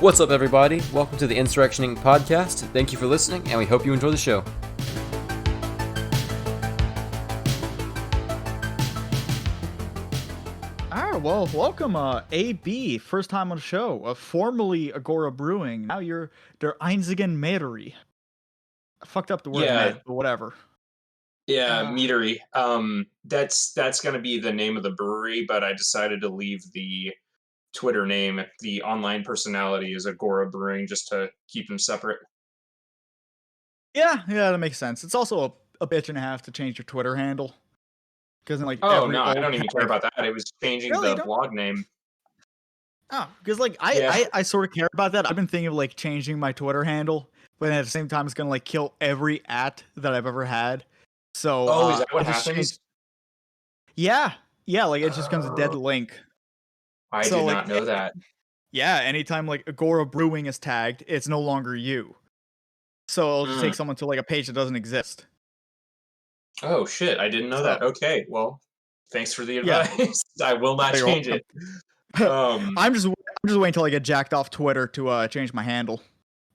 What's up, everybody? Welcome to the Insurrectioning Podcast. Thank you for listening, and we hope you enjoy the show. Well, welcome, AB, first time on the show, formerly Agora Brewing. Now you're der Einzigen Meadery. I fucked up the word, but whatever. Yeah, Meadery. That's gonna be the name of the brewery, but I decided to leave the Twitter name, the online personality, is Agora Brewing, just to keep them separate. Yeah, that makes sense. It's also a bitch and a half to change your Twitter handle. Because I don't even care about that. It was changing the blog name. Oh, because I sort of care about that. I've been thinking of changing my Twitter handle, but at the same time, it's gonna kill every @ that I've ever had. So, is that what happens? Yeah, it just becomes a dead link. I did not know that. Yeah, anytime Agora Brewing is tagged, it's no longer you. So it'll just take someone to a page that doesn't exist. Oh shit, I didn't know that. Okay, well, thanks for the advice. I will not change it. I'm just waiting till I get jacked off Twitter to change my handle.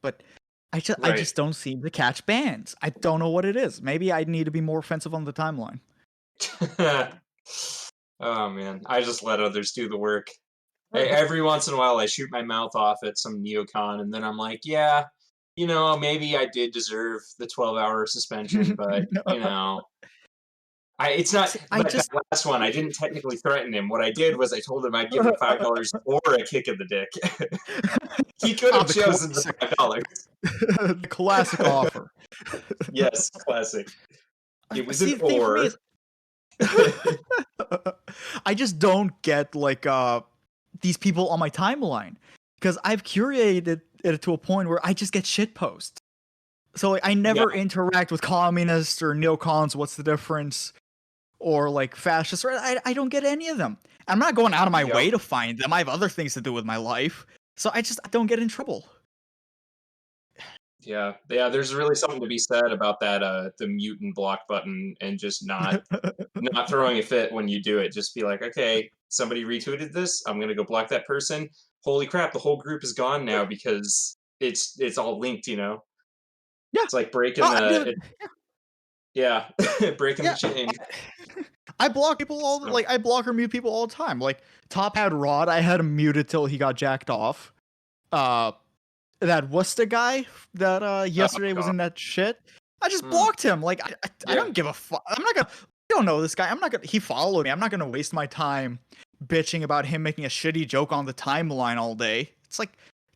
But I just don't seem to catch bans. I don't know what it is. Maybe I need to be more offensive on the timeline. Oh man, I just let others do the work. Every once in a while I shoot my mouth off at some neocon, and then I'm like, yeah, maybe I did deserve the 12-hour suspension, but it's not. That last one, I didn't technically threaten him. What I did was I told him I'd give him $5 or a kick in the dick. He could have chosen the $5. The classic offer. Yes, classic. It was an or. I just don't get these people on my timeline, because I've curated it to a point where I just get shit posts. So I never interact with communists or neocons. What's the difference? Or fascists. I don't get any of them. I'm not going out of my way to find them. I have other things to do with my life. So I don't get in trouble. Yeah. There's really something to be said about that. The mute and block button, and just not throwing a fit when you do it. Just be like, okay, somebody retweeted this. I'm gonna go block that person. Holy crap! The whole group is gone now because it's all linked. Yeah. It's like breaking the. Yeah, breaking the chain. I block people I block or mute people all the time. Top had Rod, I had him muted till he got jacked off. That Worcester guy that yesterday was in that shit, I just blocked him. I don't give a fuck. I'm not gonna. You don't know this guy. I'm not gonna. He followed me. I'm not gonna waste my time bitching about him making a shitty joke on the timeline all day. It's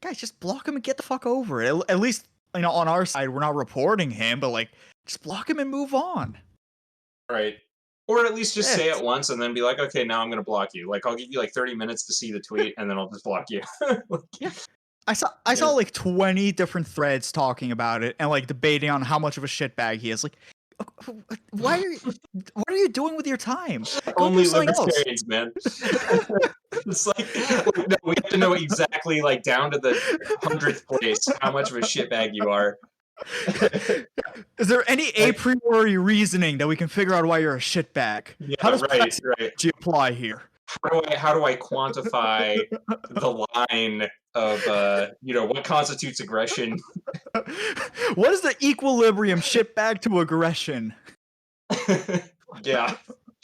guys, just block him and get the fuck over it. At least on our side, we're not reporting him, but just block him and move on. Right. Or at least just say it once and then be like, okay, now I'm going to block you. I'll give you 30 minutes to see the tweet and then I'll just block you. I saw 20 different threads talking about it and debating on how much of a shitbag he is. What are you doing with your time? Only libertarians, man. It's no, we have to know exactly down to the 100th place how much of a shitbag you are. Is there any a priori reasoning that we can figure out why you're a shitbag? Yeah, how does right. you apply here? How do I quantify the line of what constitutes aggression? What is the equilibrium shitbag to aggression? Yeah.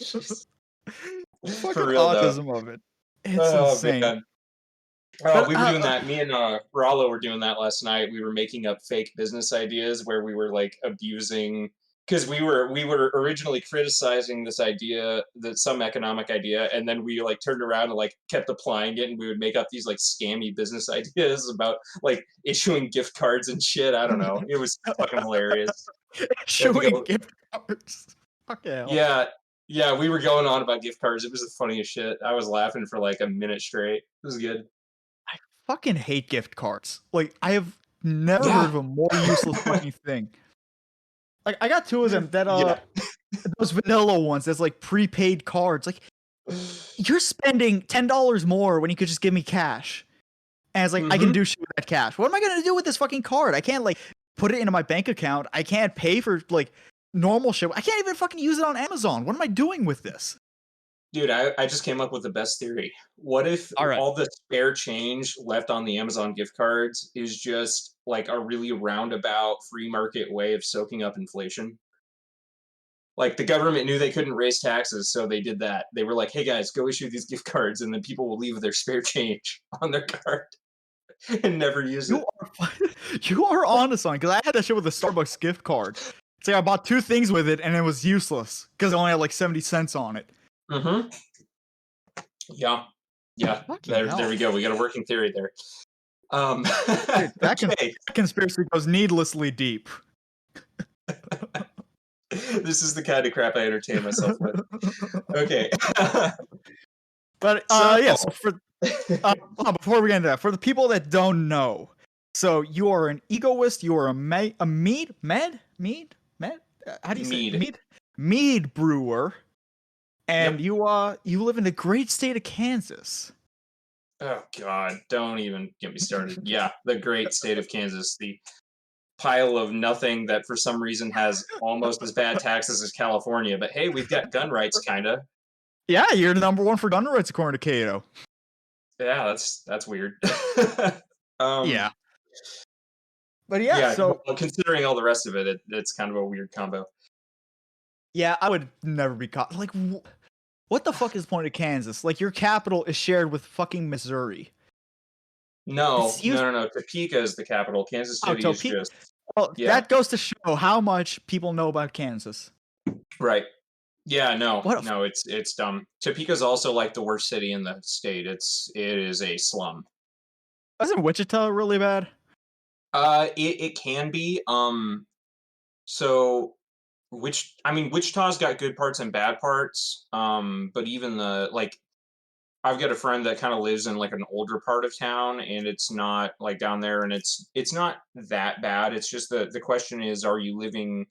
For real, autism of it. It's insane. Man. Oh, we were doing that. Me and Rollo were doing that last night. We were making up fake business ideas where we were abusing, because we were originally criticizing this idea, some economic idea, and then we turned around and kept applying it, and we would make up these scammy business ideas about issuing gift cards and shit. I don't know. It was fucking hilarious. Issuing gift cards. Fuck yeah. Yeah, we were going on about gift cards. It was the funniest shit. I was laughing for a minute straight. It was good. I fucking hate gift cards. I have never heard of a more useless fucking thing. I got 2 of them that those vanilla ones that's prepaid cards. You're spending $10 more when you could just give me cash. And it's I can do shit with that cash. What am I gonna do with this fucking card? I can't put it into my bank account. I can't pay for normal shit. I can't even fucking use it on Amazon. What am I doing with this? Dude, I just came up with the best theory. What if All right. all the spare change left on the Amazon gift cards is just like a really roundabout free market way of soaking up inflation? Like the government knew they couldn't raise taxes, so they did that. They were like, "Hey guys, go issue these gift cards, and then people will leave their spare change on their card and never use it." You are you are onto something, because I had that shit with a Starbucks gift card. It's like I bought 2 things with it and it was useless because it only had like 70 cents on it. Mm-hmm. Yeah. Yeah. Fucking There hell. we go. We got a working theory there. Dude, that Okay. conspiracy goes needlessly deep. This is the kind of crap I entertain myself with. Okay. But So- yeah, so for hold on, before we get into that, for the people that don't know, so you are an egoist, you are a mead, how do you say it? Mead. Mead brewer, and Yep. you live in the great state of Kansas. Oh God, don't even get me started. Yeah, the great state of Kansas, the pile of nothing that for some reason has almost as bad taxes as California. But hey, we've got gun rights, kinda. Yeah, you're the #1 for gun rights according to Cato. Yeah, that's weird. Yeah. But yeah, yeah. so Well, considering all the rest of it, it's kind of a weird combo. yeah, I would never be caught. Like, what the fuck is the point of Kansas? Like, your capital is shared with fucking Missouri. No, It's used- no. Topeka is the capital. Kansas Oh, City is Topeka. just Well, yeah. that goes to show how much people know about Kansas. right. Yeah, no, What a no, it's dumb. Topeka's also like the worst city in the state. It is a slum. Isn't Wichita really bad? It can be. So Wichita's got good parts and bad parts. But even I've got a friend that kind of lives in like an older part of town, and it's not like down there, and it's not that bad. It's just the question is, are you living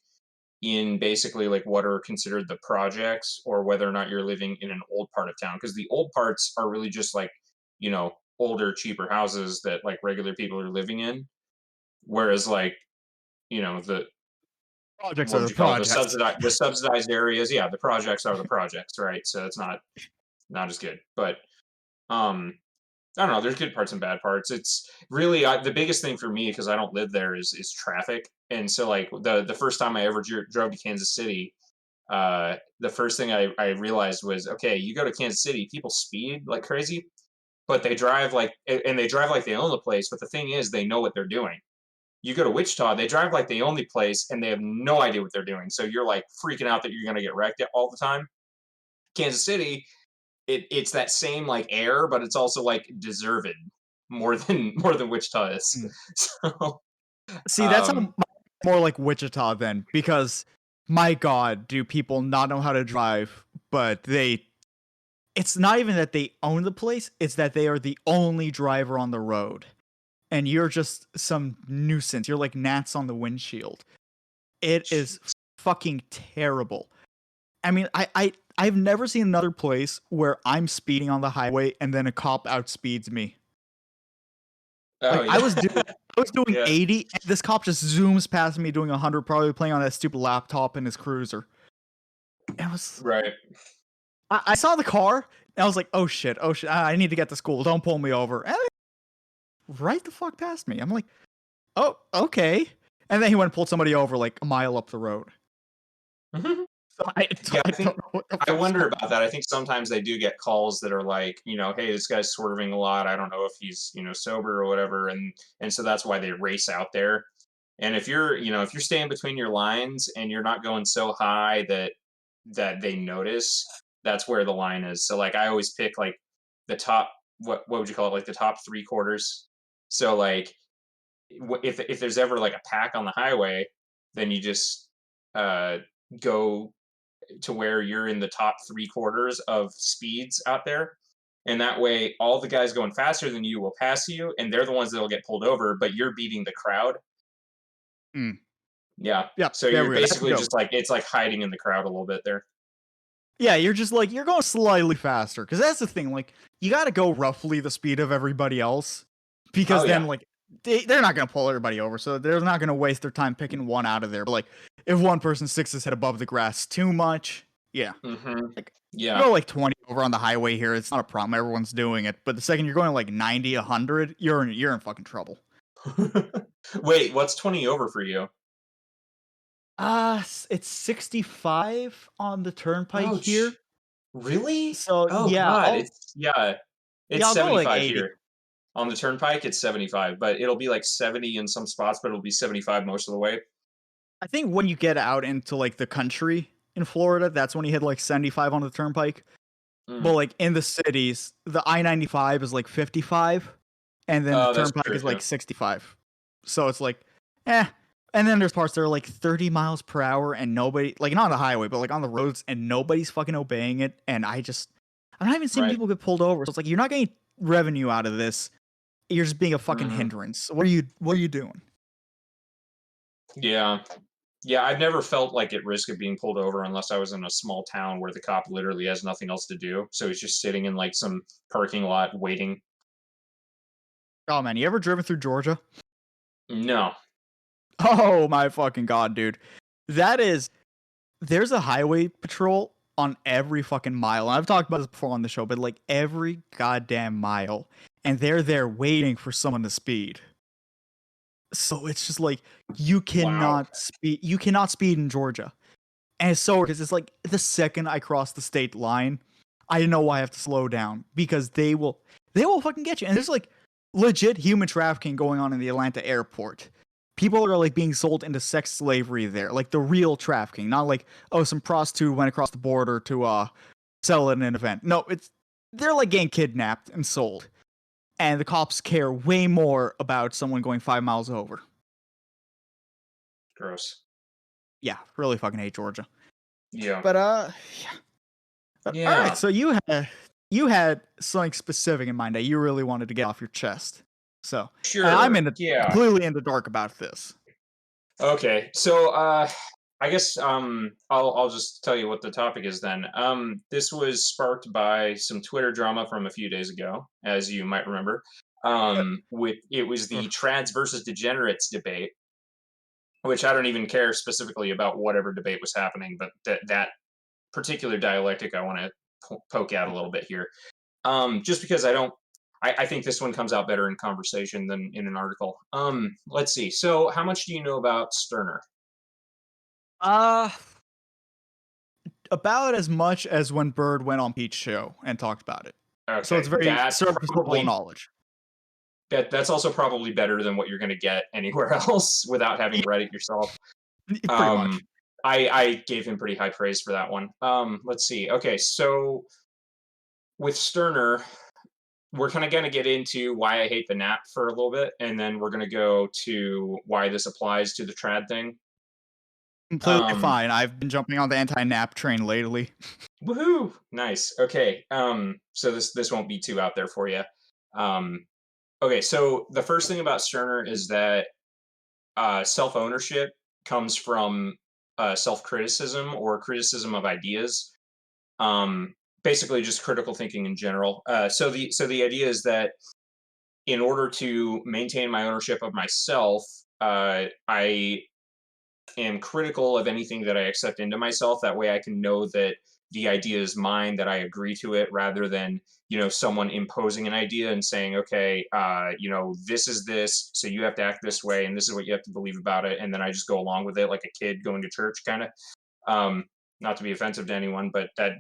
in basically like what are considered the projects, or whether or not you're living in an old part of town? Because the old parts are really just like, older, cheaper houses that like regular people are living in. Whereas like, the Projects what are would the you call it? projects. The subsidized areas, yeah, the projects are the projects, right? So it's not as good. But I don't know. There's good parts and bad parts. It's really the biggest thing for me, because I don't live there, is traffic. And so like the first time I ever drove to Kansas City, the first thing I realized was, okay, you go to Kansas City, people speed like crazy, but they drive and they drive like they own the place. But the thing is, they know what they're doing. You go to Wichita, they drive like they own the place, and they have no idea what they're doing. So you're like freaking out that you're going to get wrecked all the time. Kansas City, it's that same like air, but it's also like deserved more than Wichita is. Mm. So See, that's more like Wichita then, because my God, do people not know how to drive? But it's not even that they own the place; it's that they are the only driver on the road, and you're just some nuisance. You're like gnats on the windshield. It is fucking terrible. I mean, I've never seen another place where I'm speeding on the highway and then a cop outspeeds me. Like, I was doing Yeah. 80, and this cop just zooms past me doing 100, probably playing on that stupid laptop in his cruiser. It was right. I saw the car, and I was like, oh shit, I need to get to school. Don't pull me over. And right the fuck past me. I'm like, oh, okay. And then he went and pulled somebody over like a mile up the road. Mm-hmm. So I don't know what the I fuck's wonder going about that. I think sometimes they do get calls that are like, hey, this guy's swerving a lot. I don't know if he's, sober or whatever, and so that's why they race out there. And if you're staying between your lines and you're not going so high that they notice, that's where the line is. So like I always pick like the top, what would you call it, like the top 3/4. So like if there's ever like a pack on the highway, then you just go to where you're in the top 3/4 of speeds out there. And that way all the guys going faster than you will pass you, and they're the ones that'll get pulled over, but you're beating the crowd. Mm. Yeah. Yeah, So there you're we go. That's basically the just like, it's like hiding in the crowd a little bit there. Yeah, you're just like, you're going slightly faster. Because that's the thing, like, you got to go roughly the speed of everybody else. Because Oh, then, yeah. like, they're not going to pull everybody over. So they're not going to waste their time picking one out of there. But, like, if one person sticks his head above the grass too much, Yeah. Mm-hmm. Like, Yeah. you go like 20 over on the highway here, it's not a problem. Everyone's doing it. But the second you're going like 90, 100, you're in fucking trouble. Wait, what's 20 over for you? It's 65 on the turnpike here. Ouch. Really? So Oh yeah, God, it's I'll go like 75 80. here. On the turnpike, it's 75, but it'll be like 70 in some spots, but it'll be 75 most of the way. I think when you get out into like the country in Florida, that's when you hit like 75 on the turnpike. But Mm. like in the cities, the I-95 is like 55, and then the Oh, that's turnpike true is like too. 65. So it's like, eh. And then there's parts that are like 30 miles per hour, and nobody, like not on the highway, but like on the roads, and nobody's fucking obeying it. And I'm not even seeing Right. people get pulled over. So it's like you're not getting revenue out of this. You're just being a fucking Mhm. hindrance. What are you doing? Yeah. Yeah, I've never felt like at risk of being pulled over unless I was in a small town where the cop literally has nothing else to do. So he's just sitting in like some parking lot waiting. Oh man, you ever driven through Georgia? No. Oh my fucking god, dude. There's a highway patrol on every fucking mile. And I've talked about this before on the show, but like every goddamn mile. And they're there waiting for someone to speed. So it's just like Wow. you cannot speed in Georgia. And it's so because it's like the second I cross the state line, I know I have to slow down because they will fucking get you. And there's like legit human trafficking going on in the Atlanta airport. People are like being sold into sex slavery there, like the real trafficking, not like some prostitute went across the border to sell at an event. No, they're like getting kidnapped and sold, and the cops care way more about someone going 5 miles over. Gross. Yeah, really fucking hate Georgia. Yeah. But yeah. All right, Yeah. so you had something specific in mind that you really wanted to get off your chest. So I'm Sure. Yeah. completely in the dark about this. Okay. So I guess I'll just tell you what the topic is then. This was sparked by some Twitter drama from a few days ago, as you might remember. It was the trads versus degenerates debate, which I don't even care specifically about whatever debate was happening, but that particular dialectic I want to poke at a little bit here. Just because I think this one comes out better in conversation than in an article. Let's see. So, how much do you know about Stirner? Uh about as much as when Bird went on Pete's show and talked about it. So it's Okay, very surface level knowledge. that's also probably better than what you're going to get anywhere else without having read it yourself. Pretty much. I gave him pretty high praise for that one. Let's see. Okay, so with Stirner, we're kind of going to get into why I hate the nap for a little bit, and then we're going to go to why this applies to the trad thing. Completely fine. I've been jumping on the anti-nap train lately. Woohoo! Nice. Okay. So this won't be too out there for you. Okay. So the first thing about Stirner is that self ownership comes from self criticism or criticism of ideas. Basically, just critical thinking in general. So the idea is that in order to maintain my ownership of myself, I am critical of anything that I accept into myself. That way I can know that the idea is mine, that I agree to it, rather than, someone imposing an idea and saying, okay, this is this, so you have to act this way, and this is what you have to believe about it. And then I just go along with it like a kid going to church, kind of. Not to be offensive to anyone, but that,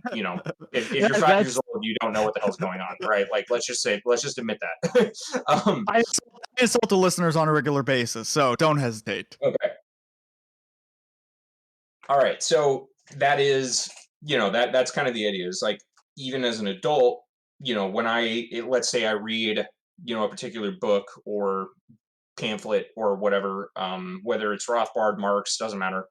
if you're 5 years old, you don't know what the hell's going on, right? Like, let's just admit that. I insult the listeners on a regular basis, so don't hesitate. Okay. All right. So that is, that's kind of the idea. Is like, even as an adult, when let's say I read, a particular book or pamphlet or whatever, whether it's Rothbard, Marx, doesn't matter.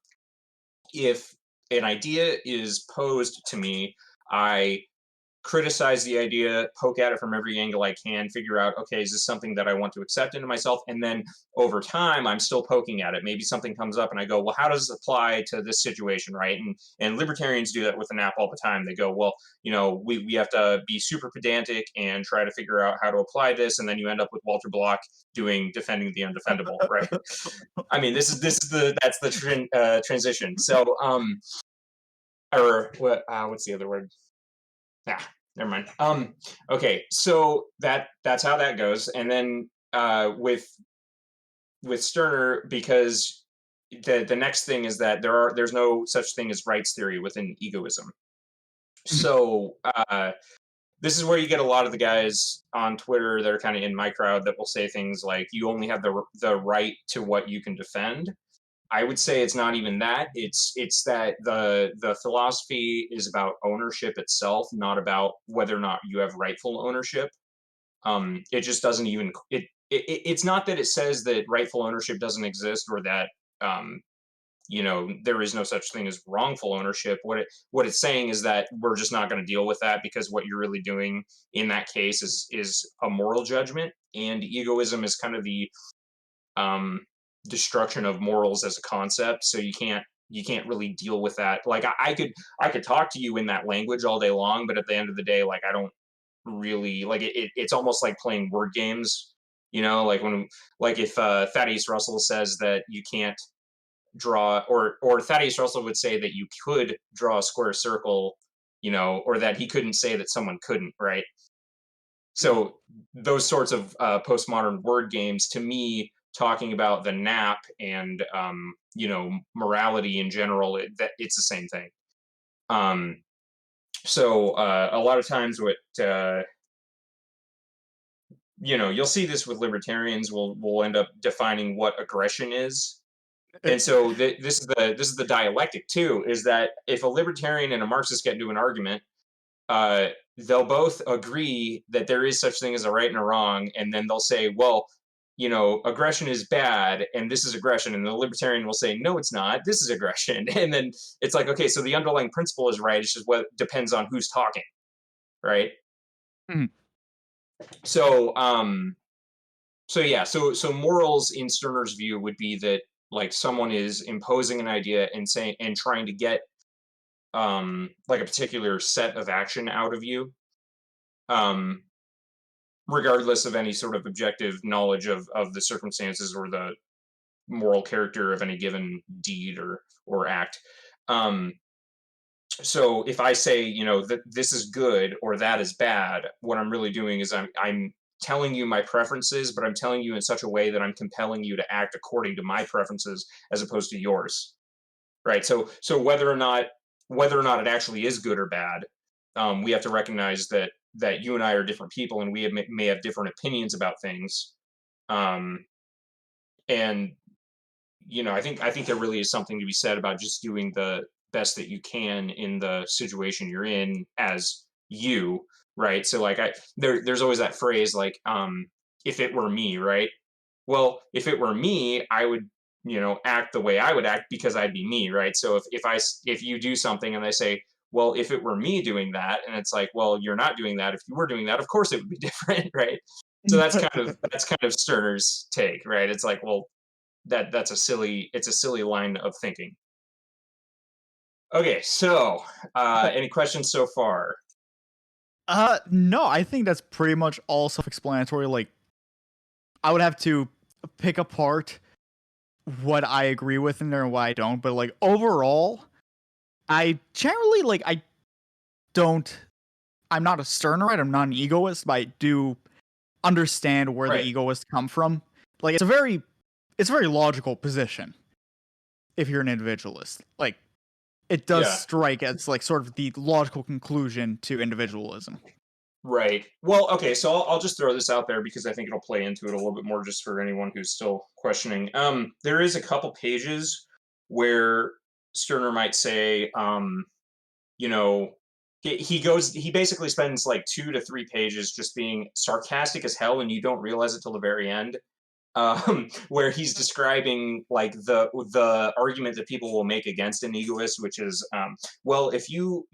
If an idea is posed to me, I criticize the idea, poke at it from every angle I can, figure out, okay, is this something that I want to accept into myself? And then over time, I'm still poking at it. Maybe something comes up and I go, well, how does this apply to this situation, right? And libertarians do that with an app all the time. They go, well, we have to be super pedantic and try to figure out how to apply this. And then you end up with Walter Block defending the undefendable, right? I mean, that's the transition. So, or what? What's the other word? Never mind. Okay, so that's how that goes, and then with Stirner, because the next thing is that there's no such thing as rights theory within egoism. So this is where you get a lot of the guys on Twitter that are kind of in my crowd that will say things like, "You only have the right to what you can defend." I would say it's not even that. It's that the philosophy is about ownership itself, not about whether or not you have rightful ownership. It just doesn't even it's not that it says that rightful ownership doesn't exist, or that there is no such thing as wrongful ownership. What it's saying is that we're just not going to deal with that, because what you're really doing in that case is a moral judgment, and egoism is kind of the destruction of morals as a concept. So you can't really deal with that. Like I could talk to you in that language all day long, but at the end of the day, like I don't really like it. It's almost like playing word games. Like if Thaddeus Russell says that you can't draw, or Thaddeus Russell would say that you could draw a square circle, or that he couldn't say that someone couldn't, right? So those sorts of postmodern word games, to me, talking about the nap and morality in general, that it's the same thing. So a lot of times what you'll see this with libertarians, will end up defining what aggression is. And so this is the dialectic too, is that if a libertarian and a Marxist get into an argument, they'll both agree that there is such thing as a right and a wrong, and then they'll say, well, aggression is bad and this is aggression, and the libertarian will say, no, it's not, this is aggression. And then it's like, okay, so the underlying principle is right, it's just what depends on who's talking, right? Mhm. So so morals in Stirner's view would be that, like, someone is imposing an idea and trying to get like a particular set of action out of you, regardless of any sort of objective knowledge of the circumstances or the moral character of any given deed or act. So if I say, that this is good or that is bad, what I'm really doing is I'm telling you my preferences, but I'm telling you in such a way that I'm compelling you to act according to my preferences as opposed to yours, right? So whether or not it actually is good or bad, we have to recognize that you and I are different people, and we may have different opinions about things. And I think there really is something to be said about just doing the best that you can in the situation you're in as you, right? So like there's always that phrase like, if it were me, right? Well, if it were me, I would, act the way I would act because I'd be me, right? So if you do something and I say, well, if it were me doing that, and it's like, well, you're not doing that. If you were doing that, of course it would be different, right? So that's kind of Stirner's take, right? It's like, well, it's a silly line of thinking. Okay, so any questions so far? No, I think that's pretty much all self-explanatory. Like, I would have to pick apart what I agree with in there and what I don't, but like overall, I generally I'm not a Stirnerite, I'm not an egoist, but I do understand where the egoists come from. Like, it's a very logical position if you're an individualist. Like, it does strike as like sort of the logical conclusion to individualism. Right. Well, okay, so I'll just throw this out there because I think it'll play into it a little bit more, just for anyone who's still questioning. There is a couple pages where Stirner might say, he basically spends like 2 to 3 pages just being sarcastic as hell, and you don't realize it till the very end. Where he's describing like the argument that people will make against an egoist, which is, well, if you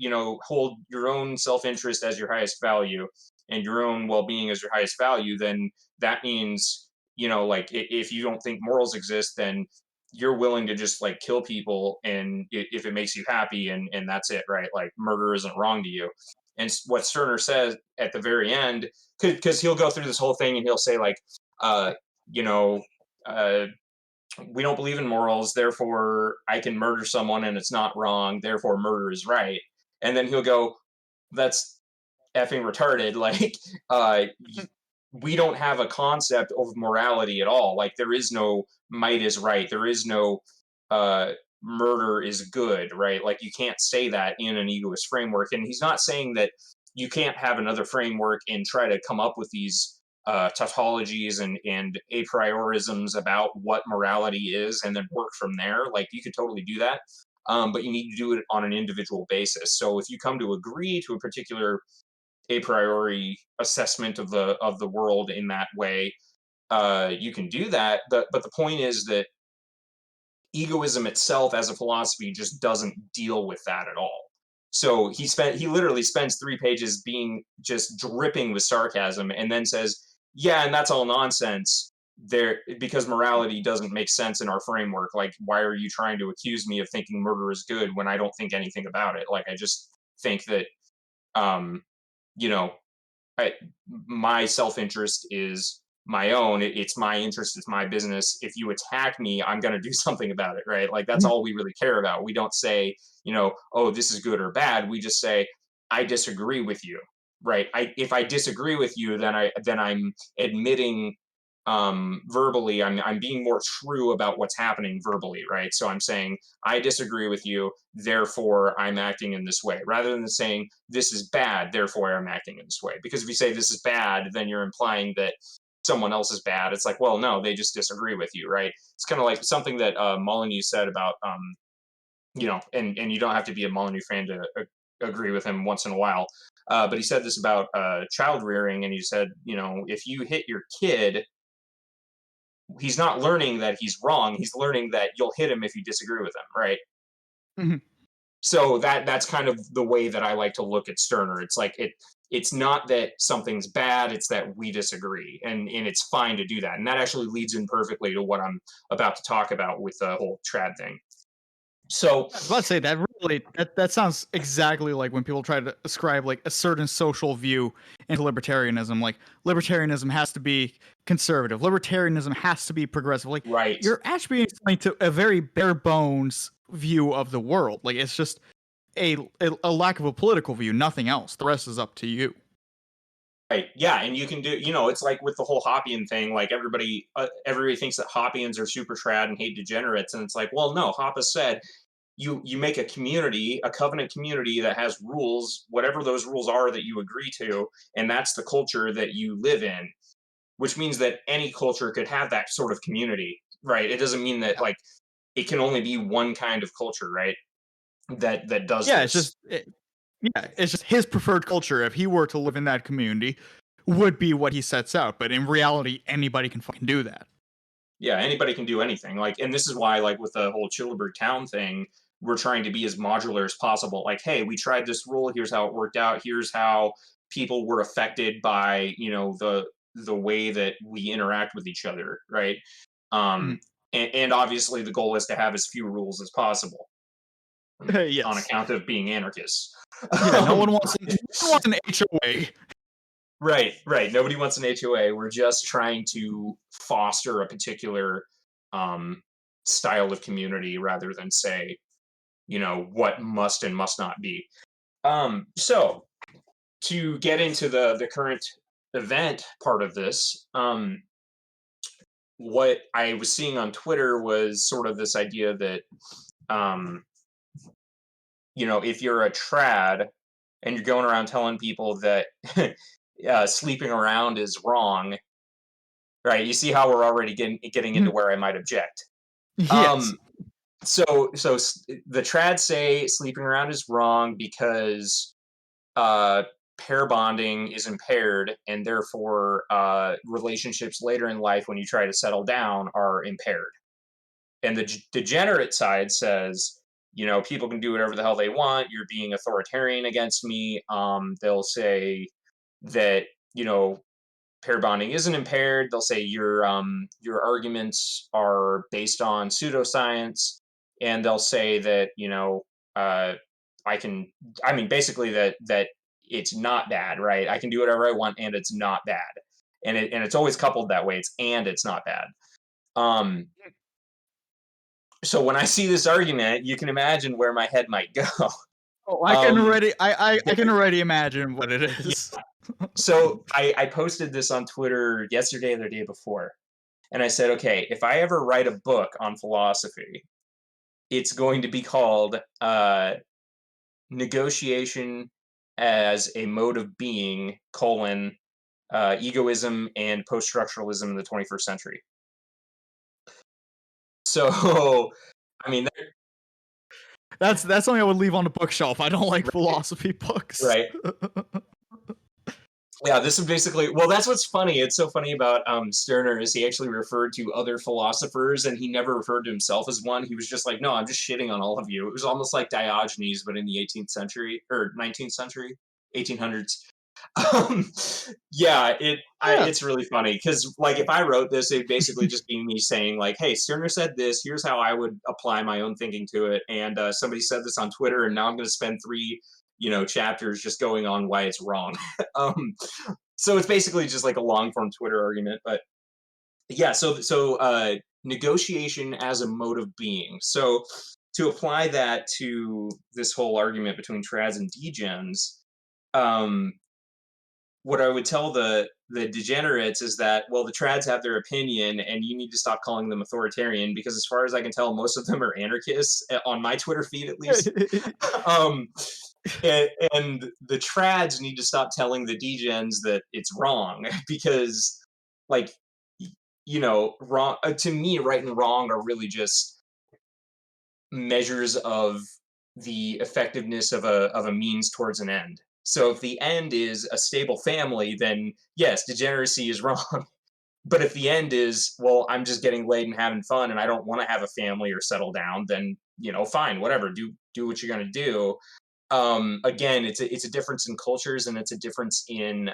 hold your own self-interest as your highest value and your own well-being as your highest value, then that means, like, if you don't think morals exist, then you're willing to just like kill people, and if it makes you happy, and that's it, right? Like, murder isn't wrong to you. And what Stirner says at the very end, because he'll go through this whole thing and he'll say like, uh, we don't believe in morals, therefore I can murder someone and it's not wrong, therefore murder is right. And then he'll go, that's effing retarded. Like, we don't have a concept of morality at all. Like, there is no might is right. There is no uh, murder is good, right? Like, you can't say that in an egoist framework. And he's not saying that you can't have another framework and try to come up with these tautologies and a priorisms about what morality is and then work from there. Like, you could totally do that. But you need to do it on an individual basis. So if you come to agree to a particular a priori assessment of the world in that way, you can do that. But the point is that egoism itself as a philosophy just doesn't deal with that at all. So he literally spends 3 pages being just dripping with sarcasm, and then says, "Yeah, and that's all nonsense. There, because morality doesn't make sense in our framework. Like, why are you trying to accuse me of thinking murder is good when I don't think anything about it? Like, I just think that, um, you know, I, my self-interest is my own. It's my interest, it's my business. If you attack me, I'm going to do something about it, right? Like, that's all we really care about. We don't say, oh, this is good or bad. We just say, I disagree with you, right? If I disagree with you, then I'm admitting, verbally, I'm being more true about what's happening verbally, right? So I'm saying, I disagree with you, therefore I'm acting in this way, rather than saying, this is bad, therefore I'm acting in this way. Because if you say this is bad, then you're implying that someone else is bad. It's like, well, no, they just disagree with you, right? It's kind of like something that Molyneux said about, and you don't have to be a Molyneux fan to agree with him once in a while. But he said this about child rearing, and he said, if you hit your kid, he's not learning that he's wrong. He's learning that you'll hit him if you disagree with him, right? Mm-hmm. So that's kind of the way that I like to look at Stirner. It's like it's not that something's bad, it's that we disagree. And it's fine to do that. And that actually leads in perfectly to what I'm about to talk about with the whole trad thing. So I was about to say that really that sounds exactly like when people try to ascribe like a certain social view into libertarianism. Like, libertarianism has to be conservative. Libertarianism has to be progressive. Like, right. you're actually explaining to a very bare bones view of the world. Like, it's just a lack of a political view, nothing else. The rest is up to you. Right. Yeah, and you can do. It's like with the whole Hoppian thing. Like, everybody thinks that Hoppians are super trad and hate degenerates, and it's like, well, no. Hoppe said, you make a community, a covenant community that has rules, whatever those rules are that you agree to, and that's the culture that you live in. Which means that any culture could have that sort of community, right? It doesn't mean that like it can only be one kind of culture, right? That does Yeah, this. it's just his preferred culture. If he were to live in that community, would be what he sets out. But in reality, anybody can fucking do that. Yeah, anybody can do anything. Like, and this is why, like, with the whole Chillderburg town thing, we're trying to be as modular as possible. Like, hey, we tried this rule. Here's how it worked out. Here's how people were affected by, the way that we interact with each other, right? And obviously, the goal is to have as few rules as possible, Yes. on account of being anarchists. Yeah, no one wants an HOA. Right. Nobody wants an HOA. We're just trying to foster a particular style of community rather than say, what must and must not be. So to get into the current event part of this, what I was seeing on Twitter was sort of this idea that, if you're a trad and you're going around telling people that sleeping around is wrong, right? You see how we're already getting into where I might object. Yes. So the trads say sleeping around is wrong because pair bonding is impaired, and therefore relationships later in life when you try to settle down are impaired. And the degenerate side says, people can do whatever the hell they want. You're being authoritarian against me. They'll say that, pair bonding isn't impaired. They'll say your arguments are based on pseudoscience, and they'll say that, basically that it's not bad, right? I can do whatever I want, and it's not bad, and it's always coupled that way. It's not bad. So when I see this argument, you can imagine where my head might go. Oh, I can already I can already imagine what it is. Yeah. So I posted this on Twitter yesterday or the day before, and I said, okay, if I ever write a book on philosophy, it's going to be called Negotiation as a Mode of Being, Egoism and Post-Structuralism in the 21st Century. So, I mean, That's something I would leave on the bookshelf. I don't like philosophy books. right. Yeah, this is basically, well, that's what's funny. It's so funny about Stirner is he actually referred to other philosophers, and he never referred to himself as one. He was just like, no, I'm just shitting on all of you. It was almost like Diogenes, but in the 18th century or 19th century, 1800s. Yeah, it's really funny because, like, if I wrote this, it'd basically just be me saying, like, hey, Stirner said this, here's how I would apply my own thinking to it, and somebody said this on Twitter, and now I'm going to spend 3 chapters just going on why it's wrong. So it's basically just like a long form Twitter argument, but yeah, so negotiation as a mode of being. So to apply that to this whole argument between trads and degens, what I would tell the degenerates is that, well, the trads have their opinion and you need to stop calling them authoritarian, because as far as I can tell, most of them are anarchists on my Twitter feed, at least. And the trads need to stop telling the degens that it's wrong, because, like, wrong to me, right and wrong are really just measures of the effectiveness of a means towards an end. So if the end is a stable family, then yes, degeneracy is wrong. But if the end is, well, I'm just getting laid and having fun and I don't want to have a family or settle down, then, fine, whatever, do what you're going to do. Again, it's a difference in cultures, and it's a difference in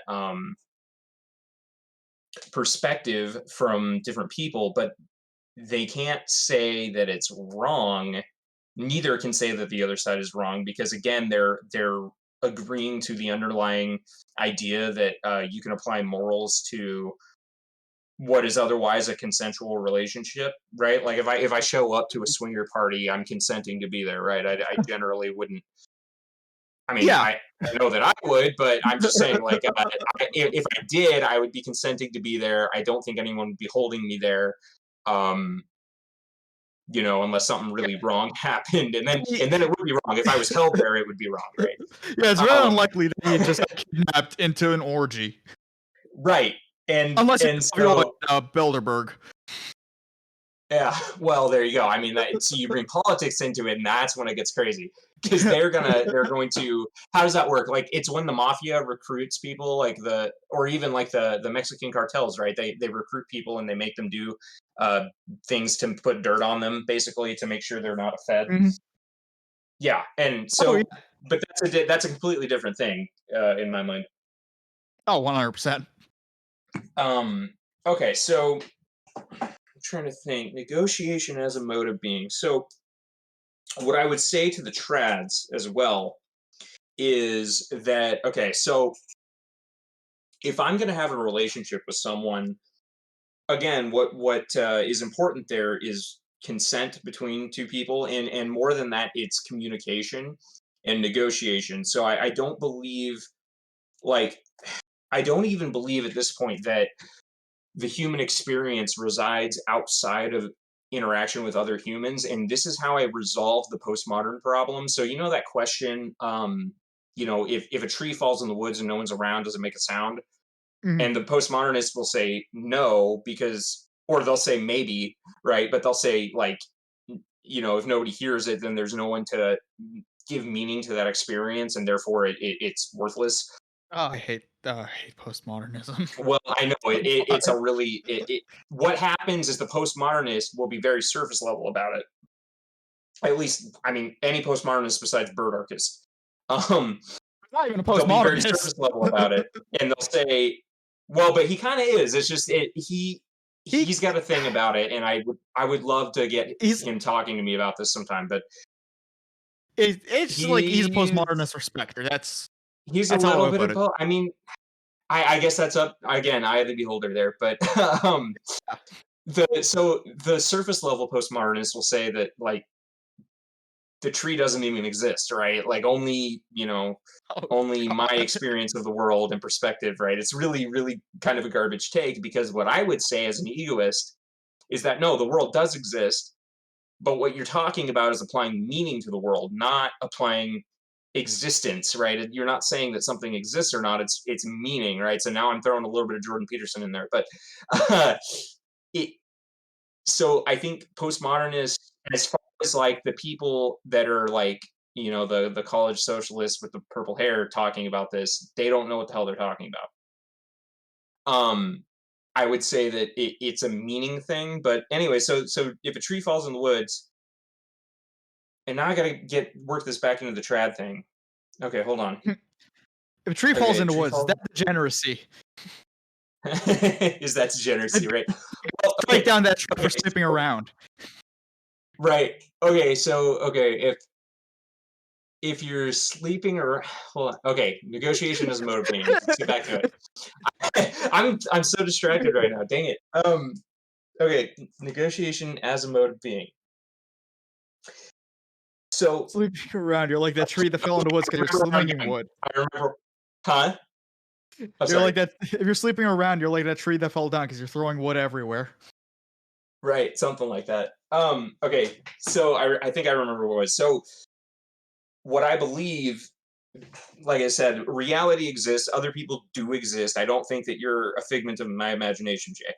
perspective from different people, but they can't say that it's wrong. Neither can say that the other side is wrong, because again, they're agreeing to the underlying idea that you can apply morals to what is otherwise a consensual relationship, right? Like if I show up to a swinger party, I'm consenting to be there, right? I generally wouldn't. I mean, Yeah. I know that I would, but I'm just saying, like, if I did, I would be consenting to be there. I don't think anyone would be holding me there, unless something really wrong happened, and then it would be wrong. If I was held there, it would be wrong, right? Yeah, it's very unlikely that you just got kidnapped into an orgy, right? And unless you're like Bilderberg. Yeah, well, there you go. I mean, so you bring politics into it, and that's when it gets crazy, because they're going to. How does that work? Like, it's when the mafia recruits people, like or even like the Mexican cartels, right? They recruit people and they make them do things to put dirt on them, basically, to make sure they're not a fed. Mm-hmm. Yeah, and so, but that's a completely different thing in my mind. Oh, 100%. Okay, so. Trying to think, negotiation as a mode of being. So what I would say to the trads as well is that, okay, so if I'm going to have a relationship with someone, again, what is important there is consent between two people, and more than that, it's communication and negotiation. So I don't believe, like, I don't even believe at this point that the human experience resides outside of interaction with other humans, and this is how I resolve the postmodern problem. So that question, if a tree falls in the woods and no one's around, does it make a sound? Mm-hmm. And the postmodernists will say no, or they'll say maybe, right? But they'll say, like, if nobody hears it, then there's no one to give meaning to that experience, and therefore it's worthless. Oh, I hate postmodernism. Well, I know it's a really. What happens is the postmodernist will be very surface level about it. At least, I mean, any postmodernist besides Bird Archist. Not even a They'll be very postmodernist. surface level about it, and they'll say, "Well, but he kind of is. It's just he's got a thing about it, and I would love to get him talking to me about this sometime." But it's like he's a postmodernist respecter. He's a little bit of both. I mean, I guess that's up again. I have the beholder there, but the surface level postmodernists will say that like the tree doesn't even exist, right? Like only, only my experience of the world and perspective, right? It's really, really kind of a garbage take, because what I would say as an egoist is that no, the world does exist, but what you're talking about is applying meaning to the world, not applying existence, right? You're not saying that something exists or not, it's meaning, right? So now I'm throwing a little bit of Jordan Peterson in there, but it so I think postmodernists, as far as like the people that are like, the college socialists with the purple hair talking about this, they don't know what the hell they're talking about. I would say that it's a meaning thing, but anyway, so if a tree falls in the woods, and now I gotta work this back into the trad thing. Okay, hold on. If a tree falls in the woods, is that degeneracy? Is that degeneracy, right? Well, Strike down that tree for sleeping around. Right. Okay. So if you're sleeping or hold on. Okay, negotiation is a mode of being. Let's get back to it. I'm so distracted right now. Dang it. Okay, negotiation as a mode of being. So Sleeping around, you're like that tree that fell in the woods because you're slinging wood. I remember. Huh? You're like that. If you're sleeping around, you're like that tree that fell down because you're throwing wood everywhere. Right, something like that. Okay, so I think I remember what it was. So what I believe, like I said, reality exists. Other people do exist. I don't think that you're a figment of my imagination, Jay.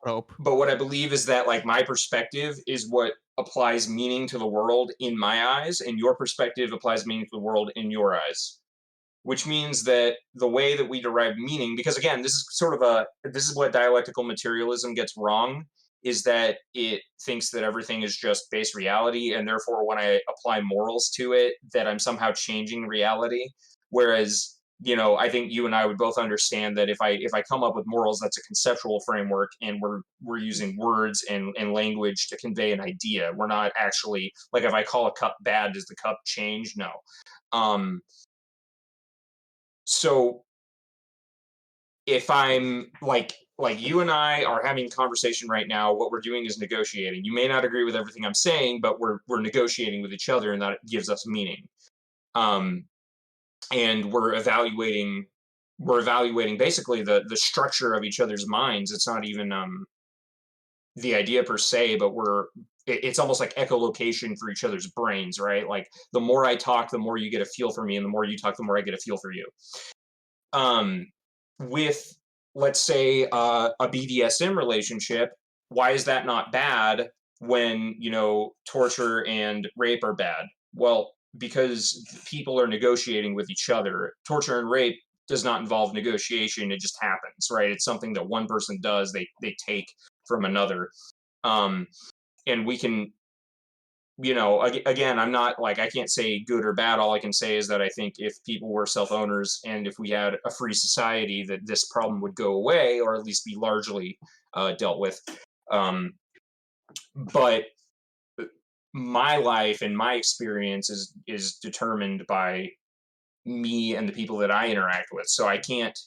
Hope. But what I believe is that like my perspective is what applies meaning to the world in my eyes, and your perspective applies meaning to the world in your eyes. Which means that the way that we derive meaning, because again, this is what dialectical materialism gets wrong, is that it thinks that everything is just base reality, and therefore when I apply morals to it, that I'm somehow changing reality. Whereas, I think you and I would both understand that if I come up with morals, that's a conceptual framework, and we're using words and language to convey an idea. We're not actually, like, if I call a cup bad, does the cup change? No. So if I'm like you and I are having a conversation right now, what we're doing is negotiating. You may not agree with everything I'm saying, but we're negotiating with each other, and that gives us meaning. And we're evaluating basically the structure of each other's minds. It's not even the idea per se, but it's almost like echolocation for each other's brains, right? Like the more I talk, the more you get a feel for me, and the more you talk, the more I get a feel for you. With, let's say, a BDSM relationship, why is that not bad when, torture and rape are bad? Well, because people are negotiating with each other. Torture and rape does not involve negotiation. It just happens, right? It's something that one person does, they take from another. And we can, again, I'm not like, I can't say good or bad. All I can say is that I think if people were self-owners and if we had a free society, that this problem would go away, or at least be largely dealt with. But my life and my experience is determined by me and the people that I interact with. So I can't,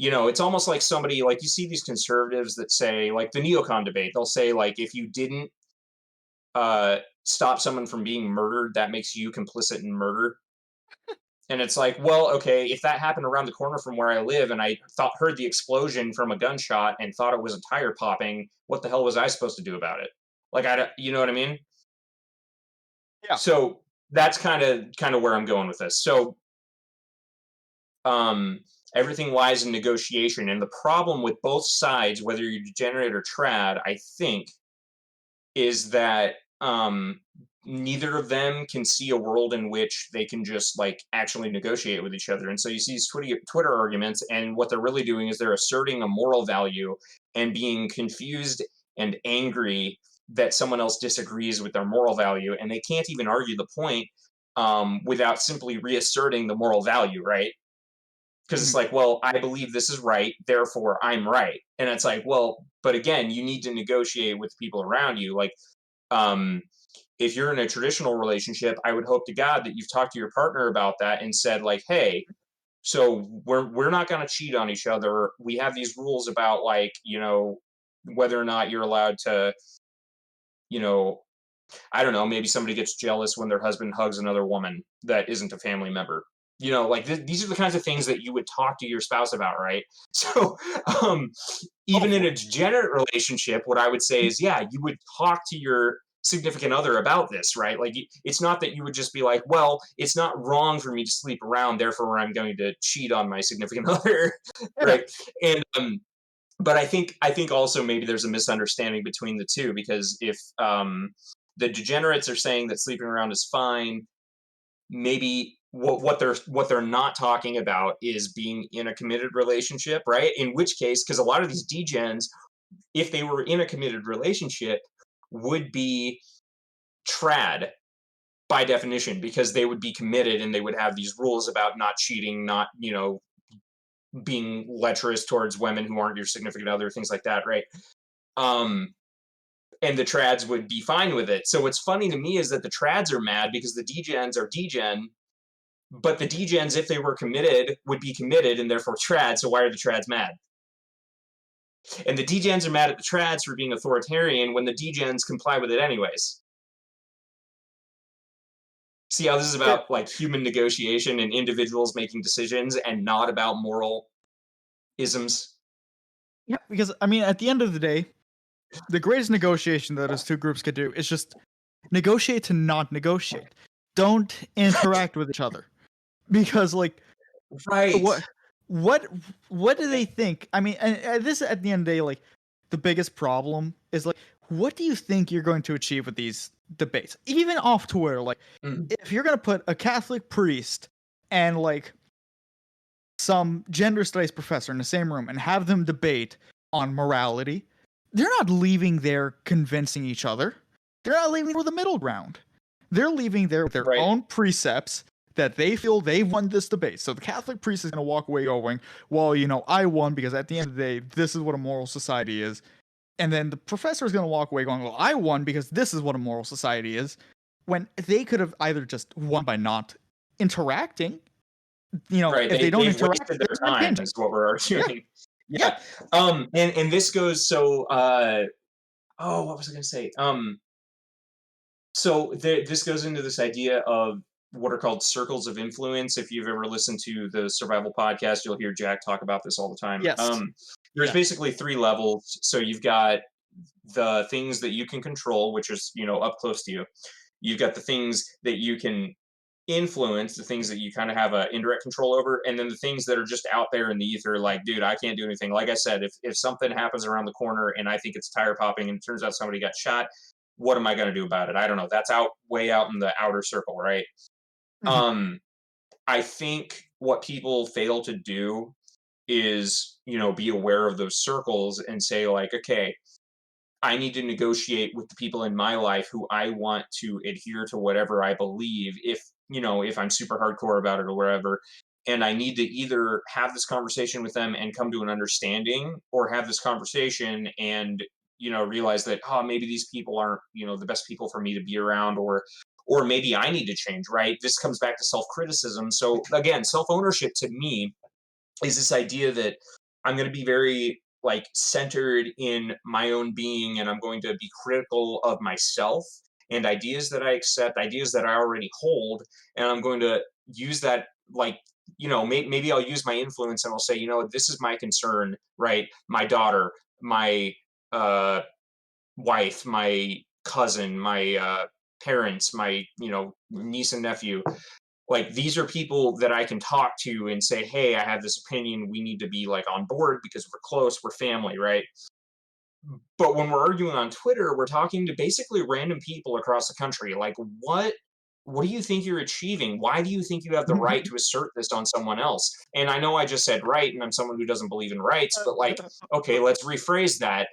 it's almost like somebody, like you see these conservatives that say, like the neocon debate, they'll say like, if you didn't stop someone from being murdered, that makes you complicit in murder. And it's like, well, okay, if that happened around the corner from where I live and I heard the explosion from a gunshot and thought it was a tire popping, what the hell was I supposed to do about it? Like, you know what I mean? Yeah. So that's kind of where I'm going with this. So everything lies in negotiation, and the problem with both sides, whether you're degenerate or trad, I think, is that neither of them can see a world in which they can just like actually negotiate with each other. And so you see these Twitter arguments, and what they're really doing is they're asserting a moral value and being confused and angry that someone else disagrees with their moral value, and they can't even argue the point without simply reasserting the moral value, right? Because it's like, well, I believe this is right, therefore I'm right. And it's like, well, but again, you need to negotiate with people around you. Like, if you're in a traditional relationship, I would hope to God that you've talked to your partner about that and said like, hey, so we're not going to cheat on each other. We have these rules about like, whether or not you're allowed to, you know, I don't know, maybe somebody gets jealous when their husband hugs another woman that isn't a family member. You know, like these are the kinds of things that you would talk to your spouse about, right? So, even in a degenerate relationship, what I would say is, yeah, you would talk to your significant other about this, right? Like, it's not that you would just be like, well, it's not wrong for me to sleep around, therefore I'm going to cheat on my significant other, right? And but I think also maybe there's a misunderstanding between the two, because if the degenerates are saying that sleeping around is fine, maybe what they're not talking about is being in a committed relationship, right? In which case, because a lot of these degens, if they were in a committed relationship, would be trad by definition, because they would be committed and they would have these rules about not cheating, not, you know, being lecherous towards women who aren't your significant other, things like that, right? And the trads would be fine with it. So what's funny to me is that the trads are mad because the degens are degen, but the degens, if they were committed, would be committed and therefore trad. So why are the trads mad? And the degens are mad at the trads for being authoritarian when the degens comply with it anyways. See how this is about like human negotiation and individuals making decisions and not about moral isms? Yeah, because I mean, at the end of the day, the greatest negotiation that those two groups could do is just negotiate to not negotiate. Don't interact with each other, because like, right? What do they think? I mean, and this at the end of the day, like, the biggest problem is like, what do you think you're going to achieve with these debates? Even off Twitter, like, if you're gonna put a Catholic priest and like some gender studies professor in the same room and have them debate on morality, they're not leaving there convincing each other. They're not leaving for the middle ground. They're leaving there with their own precepts that they feel they won this debate. So the Catholic priest is going to walk away going, well, you know, I won because at the end of the day, this is what a moral society is. And then the professor is going to walk away going, well, I won because this is what a moral society is. When they could have either just won by not interacting, you know, if they don't interact, wasted their time is what we're arguing. Yeah. And this goes so what was I going to say? So this goes into this idea of what are called circles of influence. If you've ever listened to the Survival podcast, you'll hear Jack talk about this all the time. Yes. There's basically 3 levels. So you've got the things that you can control, which is, you know, up close to you. You've got the things that you can influence, the things that you kind of have a indirect control over, and then the things that are just out there in the ether, like, dude, I can't do anything. Like I said, if something happens around the corner and I think it's tire popping and it turns out somebody got shot, what am I going to do about it? I don't know. That's way out in the outer circle, right? I think what people fail to do is, you know, be aware of those circles and say, like, okay, I need to negotiate with the people in my life who I want to adhere to whatever I believe, if, you know, if I'm super hardcore about it or wherever. And I need to either have this conversation with them and come to an understanding, or have this conversation and, you know, realize that, oh, maybe these people aren't, you know, the best people for me to be around, or maybe I need to change, right? This comes back to self-criticism. So again, self-ownership to me is this idea that I'm going to be very like centered in my own being, and I'm going to be critical of myself and ideas that I accept, ideas that I already hold, and I'm going to use that, like, you know, maybe I'll use my influence and I'll say, you know, this is my concern, right? My daughter, my wife, my cousin, my parents, my, you know, niece and nephew. Like, these are people that I can talk to and say, hey, I have this opinion. We need to be like on board because we're close, we're family, right? But when we're arguing on Twitter, we're talking to basically random people across the country. Like, what do you think you're achieving? Why do you think you have the right to assert this on someone else? And I know I just said right, and I'm someone who doesn't believe in rights, but like, okay, let's rephrase that.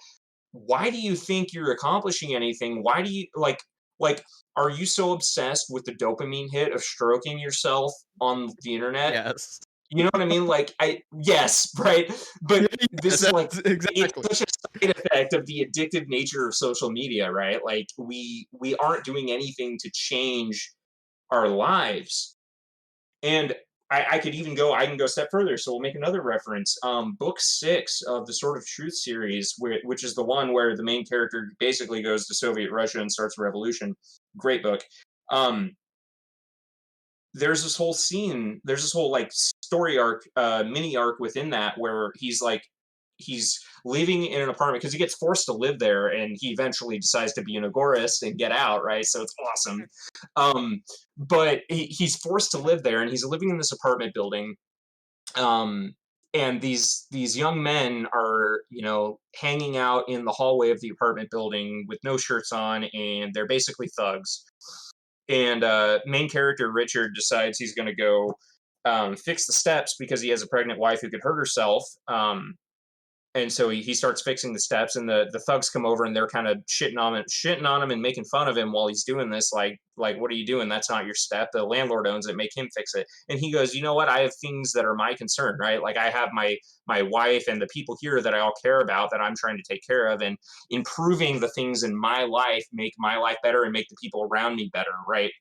Why do you think you're accomplishing anything? Why do you like, are you so obsessed with the dopamine hit of stroking yourself on the internet? Yes. You know what I mean? Like, yes, right? But this is like, exactly. It's such a side effect of the addictive nature of social media, right? Like, we aren't doing anything to change our lives. And I could even go. I can go a step further. So we'll make another reference. Book 6 of the Sword of Truth series, which is the one where the main character basically goes to Soviet Russia and starts a revolution. Great book. There's this whole scene. There's this whole like story arc, mini arc within that where he's living in an apartment because he gets forced to live there, and he eventually decides to be an agorist and get out, right? So it's awesome. But he's forced to live there, and he's living in this apartment building. And these young men are, hanging out in the hallway of the apartment building with no shirts on, and they're basically thugs. And main character Richard decides he's going to go fix the steps because he has a pregnant wife who could hurt herself. And so he starts fixing the steps, and the thugs come over and they're kind of shitting on him and making fun of him while he's doing this. Like, what are you doing? That's not your step. The landlord owns it. Make him fix it. And he goes, you know what? I have things that are my concern, right? Like I have my wife and the people here that I all care about that I'm trying to take care of, and improving the things in my life make my life better and make the people around me better, right?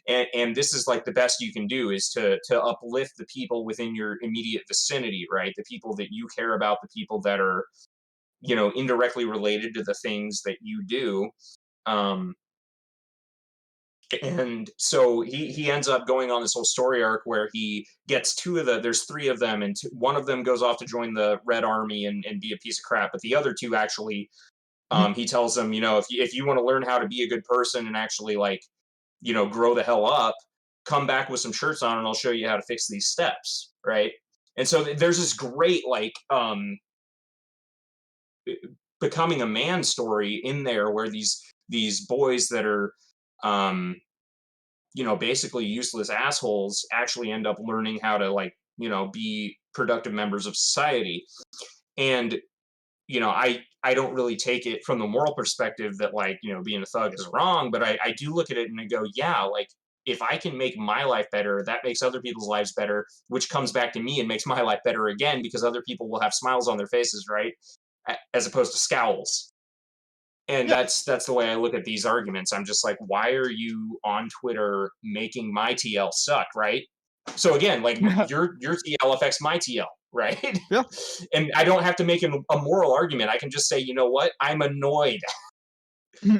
And this is like the best you can do is to uplift the people within your immediate vicinity, right? The people that you care about, the people that are, indirectly related to the things that you do. And so he ends up going on this whole story arc where he gets there's 3 of them, and one of them goes off to join the Red Army and be a piece of crap, but the other 2 actually, he tells them, if you want to learn how to be a good person and actually like, grow the hell up, come back with some shirts on and I'll show you how to fix these steps, right? And so there's this great like becoming a man story in there where these boys that are basically useless assholes actually end up learning how to like, be productive members of society. And I don't really take it from the moral perspective that like, being a thug is wrong, but I do look at it and I go, yeah, like if I can make my life better, that makes other people's lives better, which comes back to me and makes my life better again, because other people will have smiles on their faces, right? As opposed to scowls. And that's the way I look at these arguments. I'm just like, why are you on Twitter making my TL suck, right? So again, like your TL affects my TL, right? Yeah. And I don't have to make a moral argument. I can just say, you know what? I'm annoyed.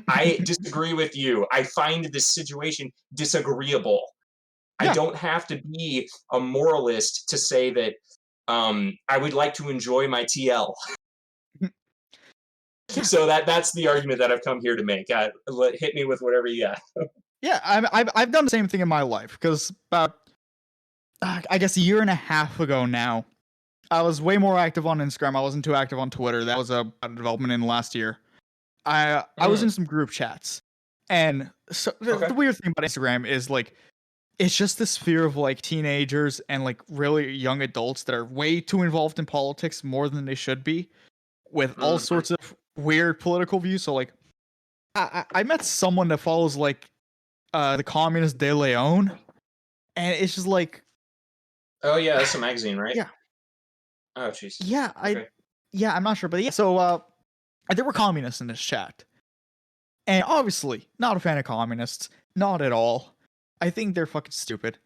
I disagree with you. I find this situation disagreeable. Yeah. I don't have to be a moralist to say that I would like to enjoy my TL. So that's the argument that I've come here to make. Hit me with whatever you got. Yeah, I've done the same thing in my life, because about I guess a year and a half ago now, I was way more active on Instagram. I wasn't too active on Twitter. That was a development in the last year. I was in some group chats, and so the weird thing about Instagram is like it's just this fear of like teenagers and like really young adults that are way too involved in politics more than they should be, with all sorts of weird political views. So like I met someone that follows like the Communist De Leon, and it's just like, oh yeah, that's a magazine, right? Yeah. Oh jeez. Yeah, I'm not sure, but yeah. So there were communists in this chat, and obviously not a fan of communists, not at all. I think they're fucking stupid,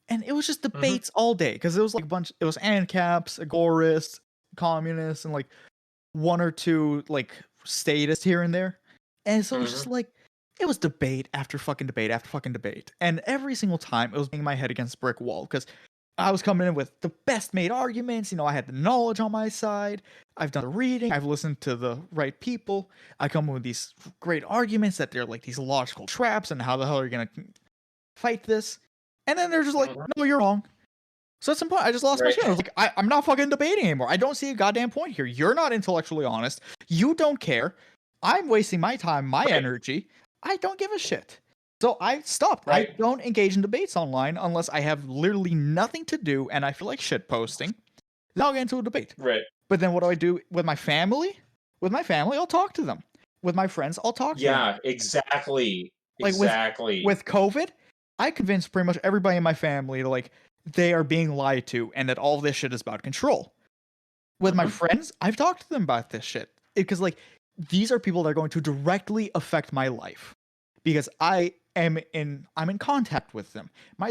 and it was just debates all day, because it was like a bunch. It was ANCAPs, Agorists, communists, and like 1 or 2 like statists here and there, and so it was just like it was debate after fucking debate after fucking debate, and every single time it was banging my head against a brick wall, because I was coming in with the best made arguments. I had the knowledge on my side. I've done the reading. I've listened to the right people. I come up with these great arguments that they're like these logical traps, and how the hell are you going to fight this? And then they're just like, no, you're wrong. So at some point, I just lost my shit. I was like, I'm not fucking debating anymore. I don't see a goddamn point here. You're not intellectually honest. You don't care. I'm wasting my time, my energy. I don't give a shit. So I stopped. I don't engage in debates online unless I have literally nothing to do and I feel like shit posting. Then I'll get into a debate. Right. But then what do I do with my family? With my family, I'll talk to them. With my friends, I'll talk to them. Yeah, exactly. Like exactly. With COVID, I convinced pretty much everybody in my family that like they are being lied to and that all this shit is about control. With my friends, I've talked to them about this shit. Because like these are people that are going to directly affect my life. Because I I'm in contact with them. My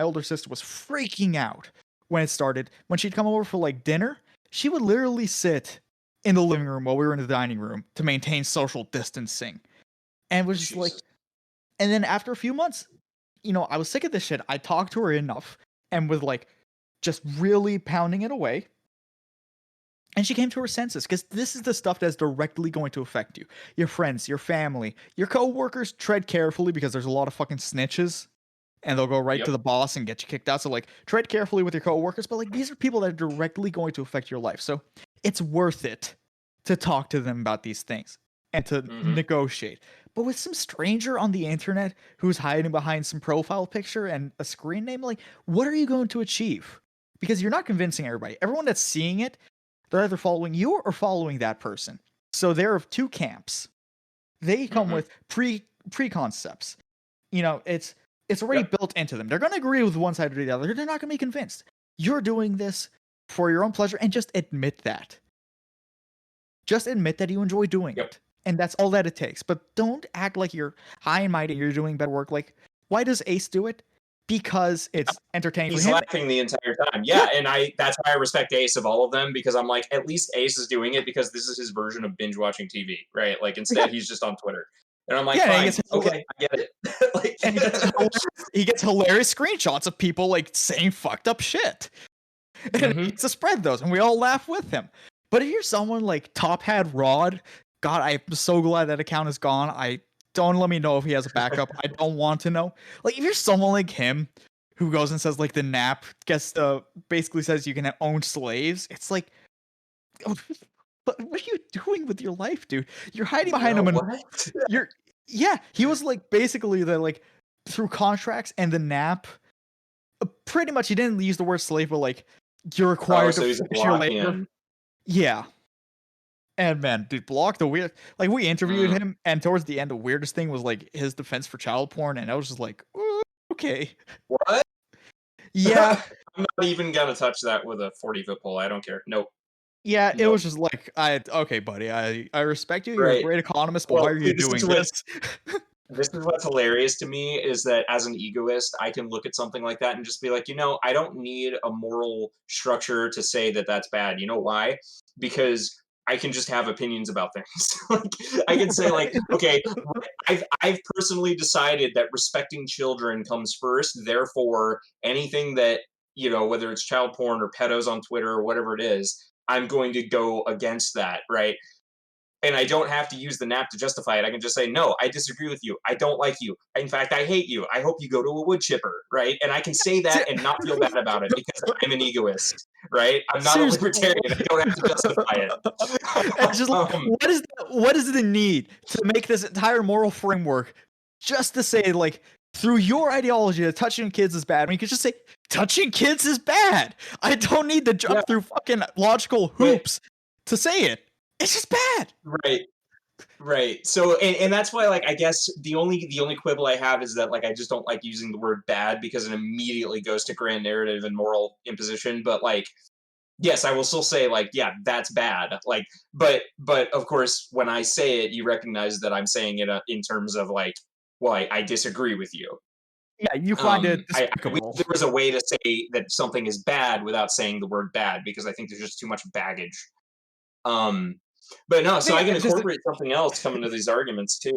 older sister, was freaking out when it started. When she'd come over for like dinner, she would literally sit in the living room while we were in the dining room to maintain social distancing. And was just like, Jesus. and then after a few months, I was sick of this shit. I talked to her enough and was like just really pounding it away. And she came to her senses, because this is the stuff that's directly going to affect you. Your friends, your family, your coworkers. Tread carefully, because there's a lot of fucking snitches, and they'll go right to the boss and get you kicked out. So like, tread carefully with your coworkers. But like, these are people that are directly going to affect your life. So it's worth it to talk to them about these things and to negotiate. But with some stranger on the internet who's hiding behind some profile picture and a screen name, like, what are you going to achieve? Because you're not convincing everybody. Everyone that's seeing it, they're either following you or following that person. So there are two camps. They come with preconcepts. It's already built into them. They're going to agree with one side or the other. They're not going to be convinced. You're doing this for your own pleasure, and just admit that. Just admit that you enjoy doing it. And that's all that it takes. But don't act like you're high and mighty and you're doing better work. Like, why does Ace do it? Because it's entertaining for him. He's laughing the entire time. Yeah, and that's why I respect Ace of all of them, because I'm like, at least Ace is doing it because this is his version of binge watching TV, right? Like, instead he's just on Twitter. And I'm like, fine, okay, I get it. Like, and he gets hilarious screenshots of people like saying fucked up shit. And it's to spread those, and we all laugh with him. But if you're someone like Top Hat Rod, God, I'm so glad that account is gone. Don't let me know if he has a backup. I don't want to know. Like, if you're someone like him who goes and says like the nap basically says you can own slaves, it's like, what are you doing with your life, dude? You're hiding behind him, and he was like basically through contracts and the nap. Pretty much, he didn't use the word slave, but like, you're required to finish your labor. Yeah. And man, dude, block the weird. Like, we interviewed him, and towards the end, the weirdest thing was like his defense for child porn, and I was just like, okay. What? Yeah. I'm not even gonna touch that with a 40-foot pole. I don't care. Nope. Yeah, it was just like, okay, buddy, I respect you. You're a great economist, but why are you doing this? This is what's hilarious to me, is that as an egoist, I can look at something like that and just be like, I don't need a moral structure to say that that's bad. You know why? Because I can just have opinions about things. Like, I can say like, okay, I've personally decided that respecting children comes first. Therefore, anything that, whether it's child porn or pedos on Twitter or whatever it is, I'm going to go against that, right? And I don't have to use the nap to justify it. I can just say, no, I disagree with you. I don't like you. In fact, I hate you. I hope you go to a wood chipper, right? And I can say that and not feel bad about it because I'm an egoist, right? I'm not a libertarian. I don't have to justify it. It's just like, what is the need to make this entire moral framework just to say, like, through your ideology that touching kids is bad? I mean, you could just say touching kids is bad. I don't need to jump through fucking logical hoops to say it. It's just bad. Right. So, and that's why, like, I guess the only quibble I have is that, like, I just don't like using the word bad because it immediately goes to grand narrative and moral imposition. But, like, yes, I will still say, like, yeah, that's bad. Like, but of course, when I say it, you recognize that I'm saying it in terms of like, well, I disagree with you. Yeah, you find it despicable. There was a way to say that something is bad without saying the word bad, because I think there's just too much baggage. But no, so I can incorporate something else coming to these arguments too.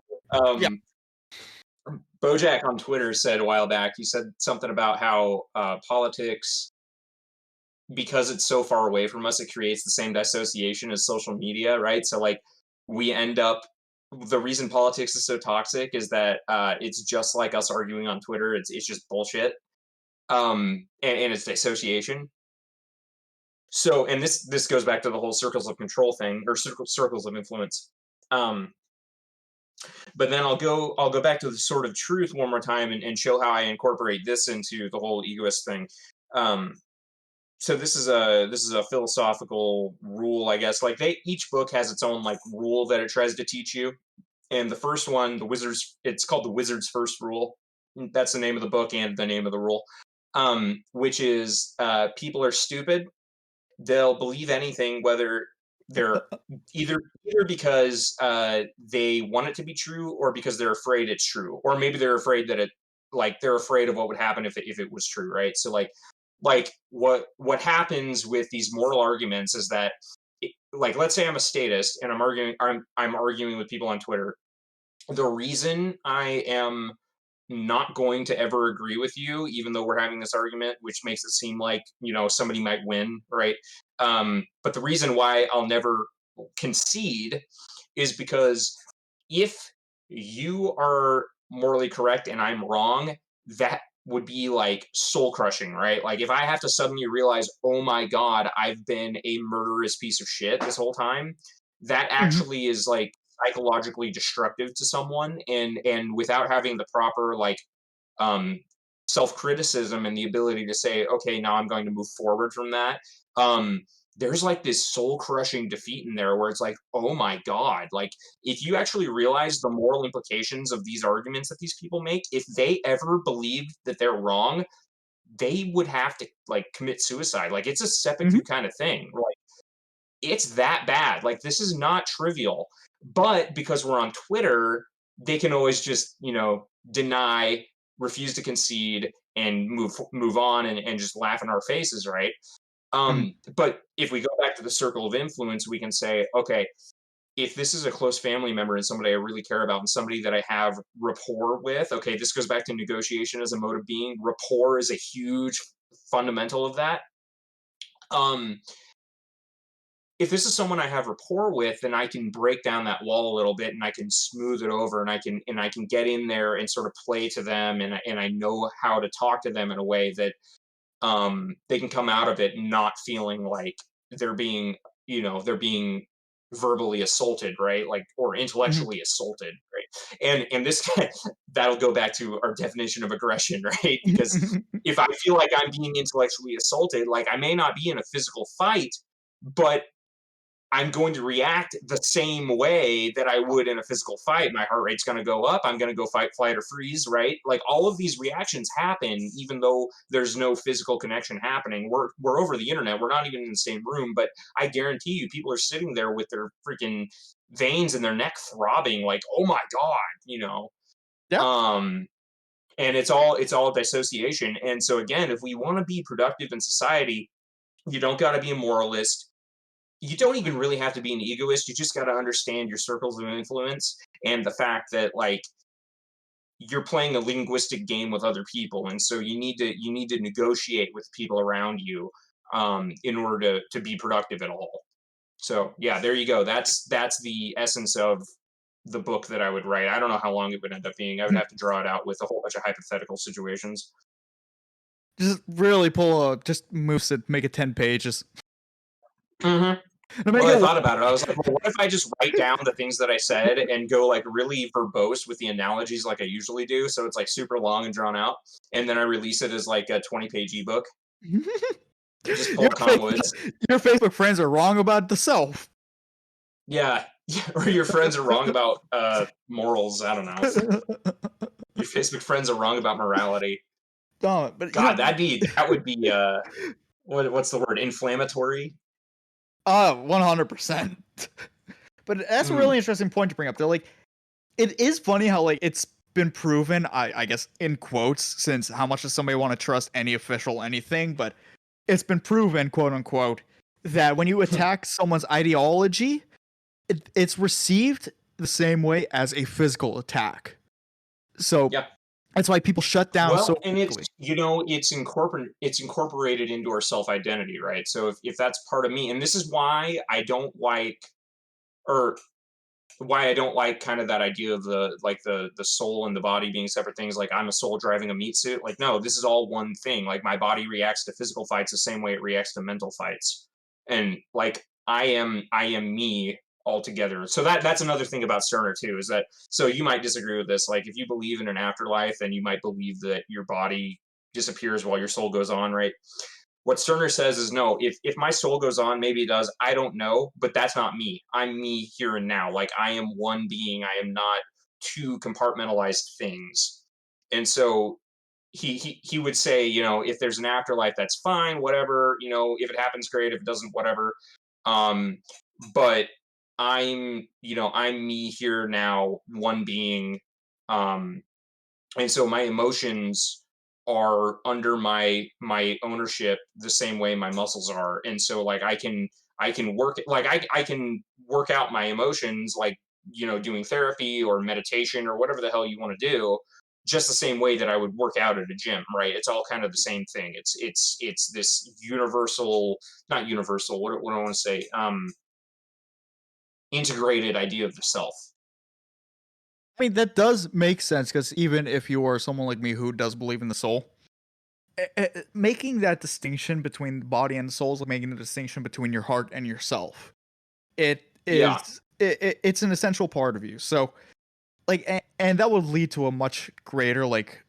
Bojack on Twitter said a while back, he said something about how politics, because it's so far away from us, it creates the same dissociation as social media, right? So like, we end up, the reason politics is so toxic is that it's just like us arguing on Twitter. It's just bullshit, and it's dissociation. So, and this goes back to the whole circles of control thing, or circles of influence. But then I'll go back to the sword of truth one more time and show how I incorporate this into the whole egoist thing. So this is a philosophical rule, I guess. Like, each book has its own like rule that it tries to teach you. And the first one, it's called the Wizard's First Rule. That's the name of the book and the name of the rule, which is people are stupid. They'll believe anything, whether they're either because they want it to be true, or because they're afraid it's true, or maybe they're afraid that they're afraid of what would happen if it was true, right? So like what happens with these moral arguments is that, like, let's say I'm a statist and I'm arguing with people on Twitter. The reason I am not going to ever agree with you, even though we're having this argument, which makes it seem like, somebody might win, right? But the reason why I'll never concede is because if you are morally correct and I'm wrong, that would be like soul crushing, right? Like if I have to suddenly realize, oh my God, I've been a murderous piece of shit this whole time, that Mhm. actually is like psychologically destructive to someone, and without having the proper um self-criticism and the ability to say, okay, now I'm going to move forward from that, um there's like this soul-crushing defeat in there where it's like, oh my God, like if you actually realize the moral implications of these arguments that these people make, if they ever believed that they're wrong, they would have to like commit suicide. Like it's a Mhm. seppuku kind of thing. Like it's that bad. Like this is not trivial. But because we're on Twitter, they can always just, deny, refuse to concede, and move on, and just laugh in our faces, right? Mhm. But if we go back to the circle of influence, we can say, okay, if this is a close family member and somebody I really care about and somebody that I have rapport with, okay, this goes back to negotiation as a mode of being. Rapport is a huge fundamental of that. Um, if this is someone I have rapport with, then I can break down that wall a little bit and I can smooth it over, and I can get in there and sort of play to them, and I know how to talk to them in a way that they can come out of it not feeling like they're being they're being verbally assaulted, right? Like, or Mhm. intellectually assaulted, right? And this that'll go back to our definition of aggression, right? Because if I feel like I'm being intellectually assaulted, like I may not be in a physical fight, but I'm going to react the same way that I would in a physical fight. My heart rate's going to go up. I'm going to go fight, flight, or freeze, right? Like all of these reactions happen even though there's no physical connection happening. We're over the internet. We're not even in the same room, but I guarantee you, people are sitting there with their freaking veins in their neck throbbing, like, oh my God. Yeah. Um, and it's all dissociation. And so again, if we want to be productive in society, you don't got to be a moralist. You don't even really have to be an egoist. You just got to understand your circles of influence and the fact that like you're playing a linguistic game with other people, and so you need to negotiate with people around you in order to be productive at all. So yeah, there you go. That's the essence of the book that I would write. I don't know how long it would end up being. I would Mhm. have to draw it out with a whole bunch of hypothetical situations. Just really pull a just moves it, make it 10 pages. Hmm. To make Well, it I like, thought about it. I was like, well, what if I just write down the things that I said and go like really verbose with the analogies like I usually do? So it's like super long and drawn out. And then I release it as like a 20-page ebook. Just pull your a Tom Woods. Facebook, your Facebook friends are wrong about the self. Yeah. Or your friends are wrong about morals. I don't know. Your Facebook friends are wrong about morality. Dumb, but God, that would be what's the word? Inflammatory? 100%. But that's a Mm. really interesting point to bring up. They're like, it is funny how like it's been proven, I guess in quotes, since how much does somebody want to trust any official anything, but it's been proven, quote unquote, that when you attack someone's ideology, it's received the same way as a physical attack. So Yeah. that's why people shut down so Well, and it's quickly. it's incorporated into our self identity, right? So if that's part of me, and this is why I don't like, or why I don't like kind of that idea of the soul and the body being separate things. Like I'm a soul driving a meat suit. Like no, this is all one thing. Like my body reacts to physical fights the same way it reacts to mental fights, and like I am me altogether. So that's another thing about Sterner too, is that, so you might disagree with this. Like if you believe in an afterlife, then you might believe that your body disappears while your soul goes on, right? What Sterner says is no, if my soul goes on, maybe it does, I don't know, but that's not me. I'm me here and now. Like I am one being. I am not two compartmentalized things. And so he would say, if there's an afterlife, that's fine, whatever. If it happens, great. If it doesn't, whatever. Um, but I'm me here now, one being, and so my emotions are under my ownership the same way my muscles are, and so like I can work like I can work out my emotions, like doing therapy or meditation or whatever the hell you want to do, just the same way that I would work out at a gym, right? It's all kind of the same thing. It's this universal, not universal, what do I want to say, integrated idea of the self. I mean, that does make sense because even if you are someone like me who does believe in the soul, making that distinction between the body and the soul is like making the distinction between your heart and yourself. It Yeah. is it's an essential part of you. So like and that would lead to a much greater like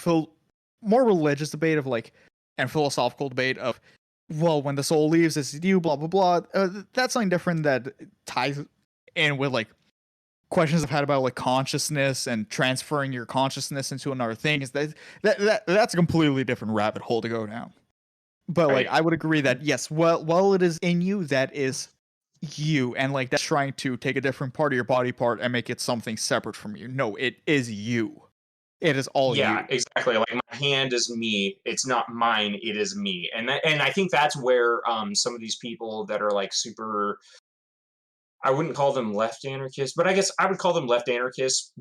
more religious debate of like and philosophical debate of well when the soul leaves it's you blah blah blah. That's something different that ties in with like questions I've had about like consciousness and transferring your consciousness into another thing is that's a completely different rabbit hole to go down. But like Right. I would agree that yes, while it is in you, that is you, and like that's trying to take a different part of your body part and make it something separate from you. No, it is you. It is all Yeah, you. exactly. Like my hand is me. It's not mine. It is me. And I think that's where some of these people that are like super, I wouldn't call them left anarchists, but I guess I would call them left anarchists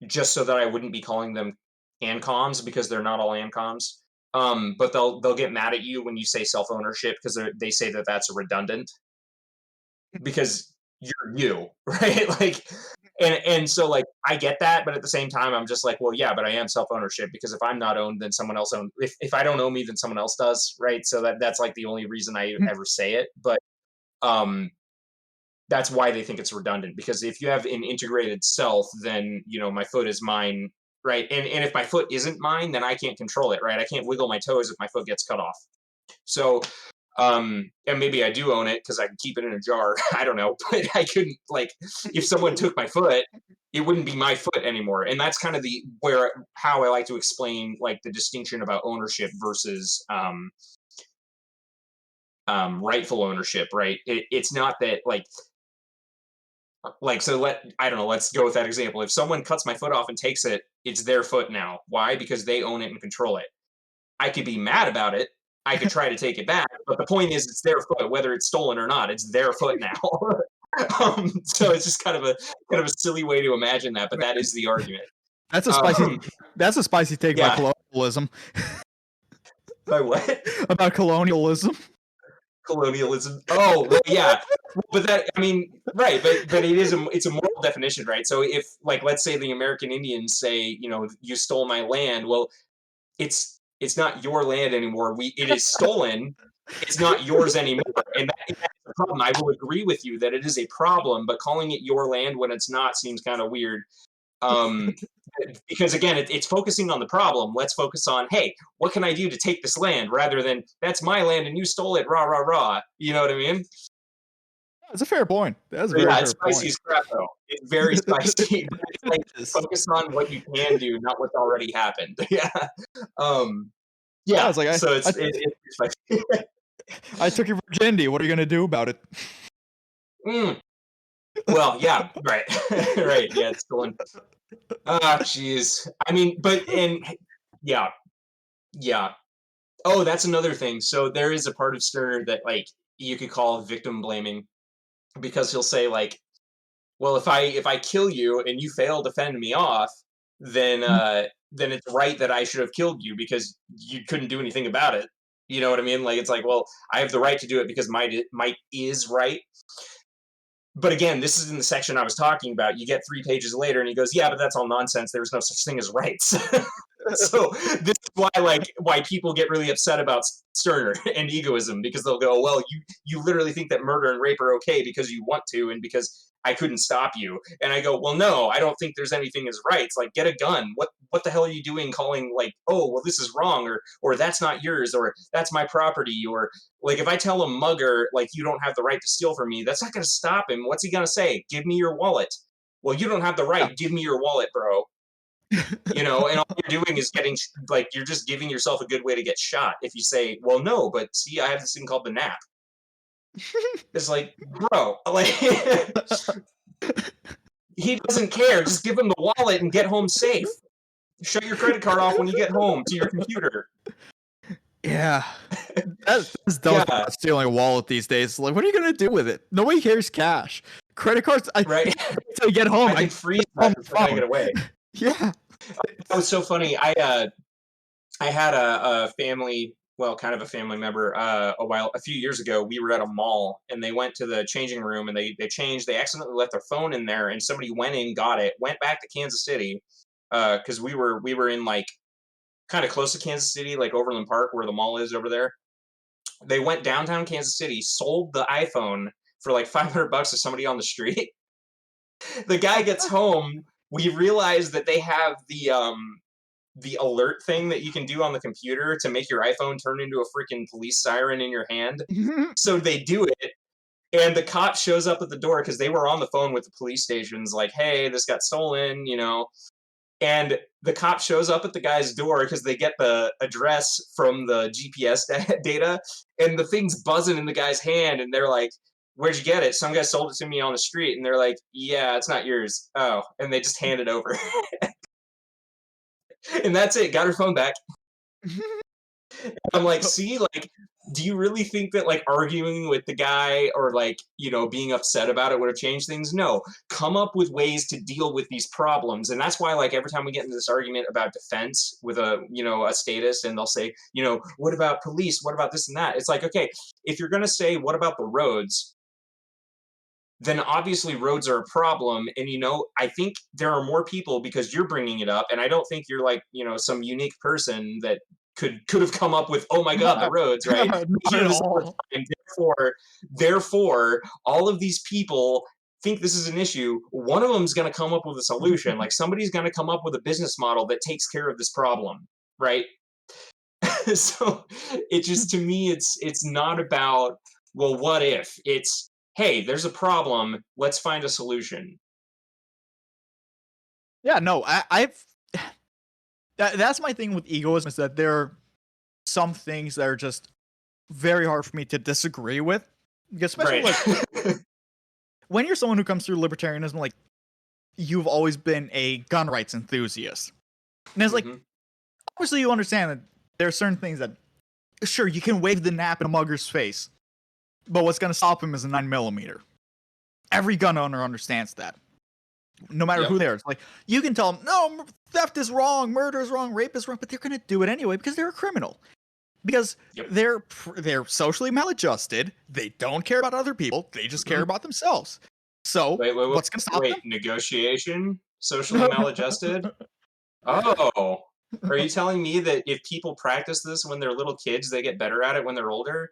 just so that I wouldn't be calling them ancoms because they're not all ancoms. But they'll get mad at you when you say self ownership because they say that that's redundant because you're you, right? Like, and so like I get that, but at the same time, I'm just like, well, yeah, but I am self ownership because if I'm not owned, then someone else owned. If I don't own me, then someone else does, right? So that's like the only reason I ever say it. But um, that's why they think it's redundant because if you have an integrated self, then my foot is mine, right? And if my foot isn't mine, then I can't control it, right? I can't wiggle my toes if my foot gets cut off. So and maybe I do own it because I can keep it in a jar. I don't know, but I couldn't like if someone took my foot, it wouldn't be my foot anymore. And that's kind of the where how I like to explain like the distinction about ownership versus rightful ownership, right? It's not that like so I don't know, let's go with that example. If someone cuts my foot off and takes it, it's their foot now. Why? Because they own it and control it. I could be mad about it. I could try to take it back, but the point is, it's their foot, whether it's stolen or not. It's their foot now. So it's just kind of a silly way to imagine that, but that is the argument. That's a spicy. Um, That's a spicy take yeah. about colonialism. By what? About colonialism. Colonialism. Oh, well, yeah. But that, I mean, right? But it's a moral definition, right? So if like let's say the American Indians say, you stole my land. Well, it's not your land anymore. It is stolen. It's not yours anymore, and that's a problem. I will agree with you that it is a problem, but calling it your land when it's not seems kind of weird. Um, because again, it's focusing on the problem. Let's focus on, hey, what can I do to take this land, rather than that's my land and you stole it, rah rah rah. You know what I mean? That's a fair point. That's a So very yeah, fair it's spicy point. as crap though. It's very spicy. It's like Yes. focus on what you can do, not what's already happened. Yeah. Um, Yeah, yeah. it's like So it's spicy. I took your virginity. What are you gonna do about it? Mm. Well, yeah, right, right. Yeah, it's stolen. Ah, jeez. I mean, yeah, yeah. Oh, that's another thing. So there is a part of Sterner that like you could call victim blaming because he'll say like, well, if I kill you and you fail to fend me off, then it's right that I should have killed you because you couldn't do anything about it. You know what I mean? Like it's like, well, I have the right to do it because might is right. But again, this is in the section I was talking about. You get 3 pages later, and he goes, "Yeah, but that's all nonsense. There's no such thing as rights." So this is why people get really upset about Sterner and egoism because they'll go, "Well, you literally think that murder and rape are okay because you want to, and because I couldn't stop you." And I go, "Well, no, I don't think there's anything as rights. Like, get a gun. What the hell are you doing? Calling like, oh, well, this is wrong, or that's not yours, or that's my property, or like if I tell a mugger like you don't have the right to steal from me, that's not going to stop him. What's he going to say? Give me your wallet. Well, you don't have the right. Give me your wallet, bro. And all you're doing is getting like you're just giving yourself a good way to get shot if you say, well, no, but see, I have this thing called the nap. It's like, bro, like he doesn't care. Just give him the wallet and get home safe. Shut your credit card off when you get home to your computer. Yeah. That's dumb about stealing a wallet these days. Like, what are you gonna do with it? Nobody carries cash. Credit cards, Right? Until you get home, I can freeze that before I get away. Yeah. That was so funny. I had a family, well, kind of a family member, a few years ago. We were at a mall, and they went to the changing room, and they changed. They accidentally left their phone in there, and somebody went in, got it, went back to Kansas City, because we were in like kind of close to Kansas City, like Overland Park, where the mall is over there. They went downtown Kansas City, sold the iPhone for like $500 to somebody on the street. The guy gets home. We realize that they have the alert thing that you can do on the computer to make your iPhone turn into a freaking police siren in your hand. So they do it, and the cop shows up at the door because they were on the phone with the police stations, like, hey, this got stolen, you know. And the cop shows up at the guy's door because they get the address from the GPS data, and the thing's buzzing in the guy's hand, and they're like, where'd you get it? Some guy sold it to me on the street. And they're like, yeah, it's not yours. Oh, and they just hand it over. And that's it. Got her phone back. I'm like, see, like, do you really think that like arguing with the guy or like, you know, being upset about it would have changed things? No. Come up with ways to deal with these problems. And that's why, like, every time we get into this argument about defense with a, you know, a statist, and they'll say, you know, what about police? What about this and that? It's like, okay, if you're going to say, what about the roads? Then obviously roads are a problem. And, you know, I think there are more people, because you're bringing it up, and I don't think you're like, you know, some unique person that could have come up with, oh my God, the roads, right? Therefore, all of these people think this is an issue. One of them is going to come up with a solution. Like, somebody's going to come up with a business model that takes care of this problem, right? So it just, to me, it's not about, well, what if? It's, hey, there's a problem. Let's find a solution. Yeah, no, I've that's my thing with egoism, is that there are some things that are just very hard for me to disagree with. Especially like when you're someone who comes through libertarianism, like, you've always been a gun rights enthusiast. And it's like, obviously you understand that there are certain things that, sure, you can wave the nap in a mugger's face, but what's going to stop him is a 9mm. Every gun owner understands that. No matter who they are. It's like, you can tell them, no, theft is wrong, murder is wrong, rape is wrong, but they're going to do it anyway because they're a criminal. Because they're socially maladjusted, they don't care about other people, they just care about themselves. So, what's going to stop them? Negotiation? Socially maladjusted? Oh, are you telling me that if people practice this when they're little kids, they get better at it when they're older?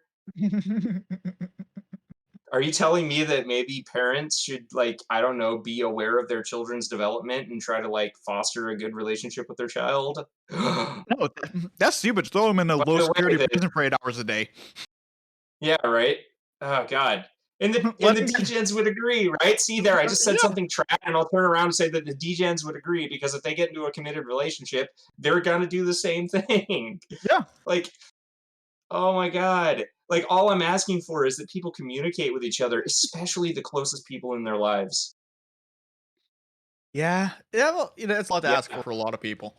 Are you telling me that maybe parents should, like, I don't know, be aware of their children's development and try to, like, foster a good relationship with their child? No, that's stupid. Throw them in a low-security prison for 8 hours a day. Yeah, right? Oh, God. And the degens would agree, right? See there, I just said something trash, and I'll turn around and say that the degens would agree, because if they get into a committed relationship, they're gonna do the same thing. Yeah. Like, oh my God. Like, all I'm asking for is that people communicate with each other, especially the closest people in their lives. Yeah, well, you know, it's a lot to ask for a lot of people.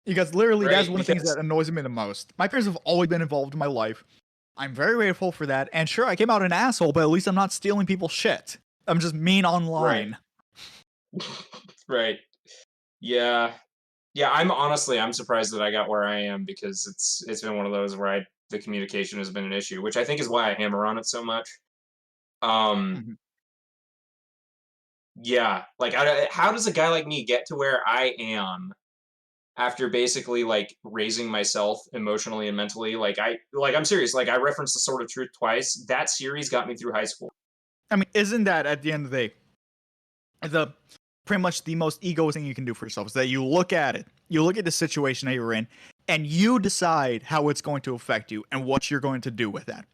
Because literally, that's one of the things that annoys me the most. My parents have always been involved in my life. I'm very grateful for that. And sure, I came out an asshole, but at least I'm not stealing people's shit. I'm just mean online. Right. Yeah. Yeah, I'm surprised that I got where I am, because it's been one of those where the communication has been an issue, which I think is why I hammer on it so much. Yeah, like, how does a guy like me get to where I am after basically, like, raising myself emotionally and mentally? Like, I'm serious. Like, I referenced The Sword of Truth twice. That series got me through high school. I mean, isn't that, at the end of the day, pretty much the most egoist thing you can do for yourself, is that you look at it, you look at the situation that you're in, and you decide how it's going to affect you and what you're going to do with that.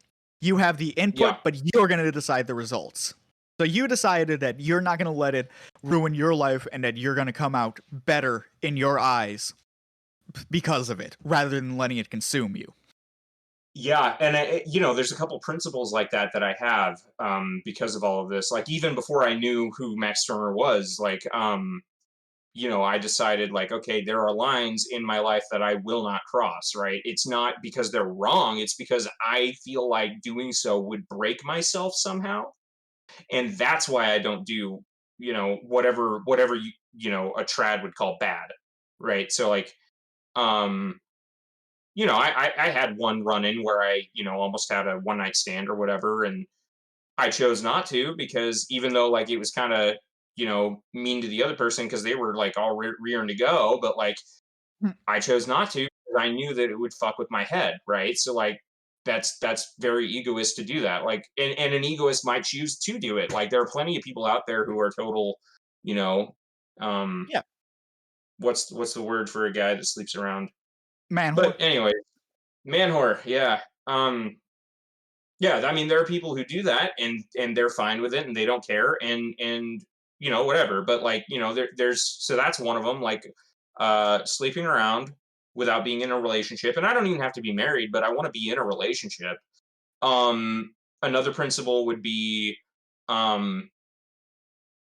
You have the input, but you're going to decide the results. So you decided that you're not going to let it ruin your life, and that you're going to come out better in your eyes because of it, rather than letting it consume you. Yeah, and there's a couple principles like that I have because of all of this. Like even before I knew who Max Stirner was, like I decided like, okay, there are lines in my life that I will not cross. Right? It's not because they're wrong; it's because I feel like doing so would break myself somehow, and that's why I don't do whatever a trad would call bad. Right? So like um I had one run in where I, almost had a one night stand or whatever. And I chose not to because even though like it was kind of, mean to the other person because they were like all rearing to go, but like Hmm. I chose not to because I knew that it would fuck with my head. Right. So like, that's very egoist to do that. Like, and an egoist might choose to do it. Like there are plenty of people out there who are total, you know, um, Yeah, what's the word for a guy that sleeps around? man whore. But anyway, man whore. Yeah. Yeah, I mean, there are people who do that, and they're fine with it, and they don't care, and whatever. But like, there's so that's one of them. Like, sleeping around without being in a relationship, and I don't even have to be married, but I want to be in a relationship. Another principle would be, um,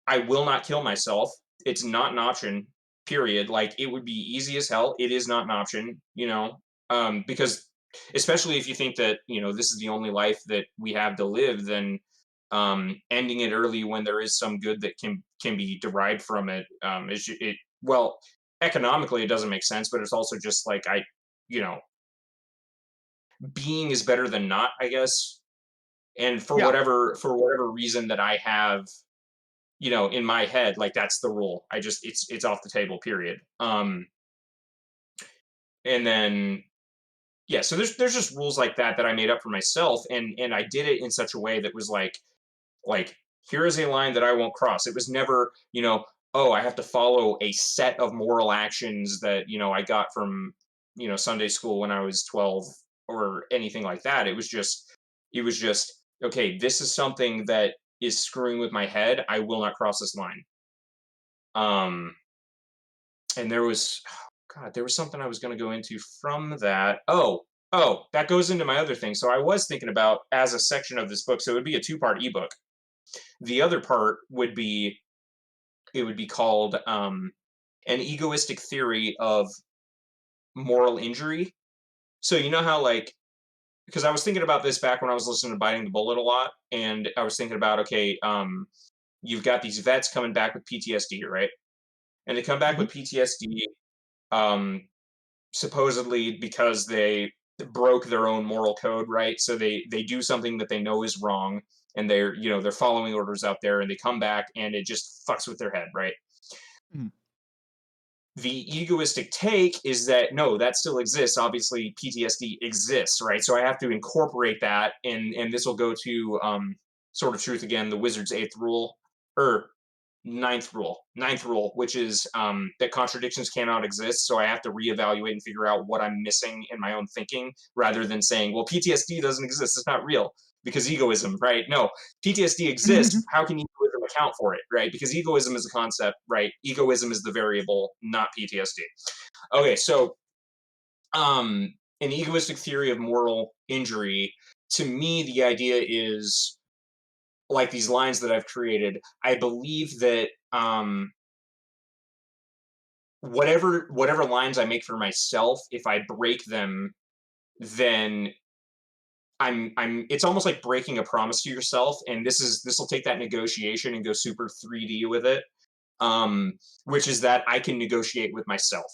I will not kill myself. It's not an option. Period. Like it would be easy as hell. It is not an option. Because especially if you think that this is the only life that we have to live, then ending it early when there is some good that can be derived from it well, economically it doesn't make sense, but it's also just like you know being is better than not, I guess. And Yeah. for whatever reason that I have in my head, like that's the rule. I just it's off the table, period. And then yeah, so there's just rules like that I made up for myself, and I did it in such a way that was like here is a line that I won't cross. It was never, oh, I have to follow a set of moral actions that, I got from, Sunday school when I was 12 or anything like that. It was just okay, this is something that is screwing with my head. I will not cross this line. Um and there was something I was going to go into from that. Oh, that goes into my other thing. So I was thinking about as a section of this book, so it would be a two-part ebook. The other part would be it would be called an egoistic theory of moral injury. So you know how like because I was thinking about this back when I was listening to Biting the Bullet a lot, and I was thinking about okay, you've got these vets coming back with PTSD, right? And they come back Mhm. with PTSD, um, supposedly because they broke their own moral code, right? So they do something that they know is wrong, and they're following orders out there, and they come back and it just fucks with their head, right? Mhm. The egoistic take is that no, that still exists. Obviously, PTSD exists, right? So I have to incorporate that, and this will go to sort of truth again, the wizard's eighth rule, or ninth rule, which is that contradictions cannot exist. So I have to reevaluate and figure out what I'm missing in my own thinking, rather than saying, well, PTSD doesn't exist, it's not real because egoism, right? No, PTSD exists. How can egoism account for it, right? Because egoism is a concept, right? Egoism is the variable, not PTSD. Okay, so an egoistic theory of moral injury, to me, the idea is like these lines that I've created. I believe that whatever lines I make for myself, if I break them, then I'm it's almost like breaking a promise to yourself, and this will take that negotiation and go super 3D with it. Um, which is that I can negotiate with myself,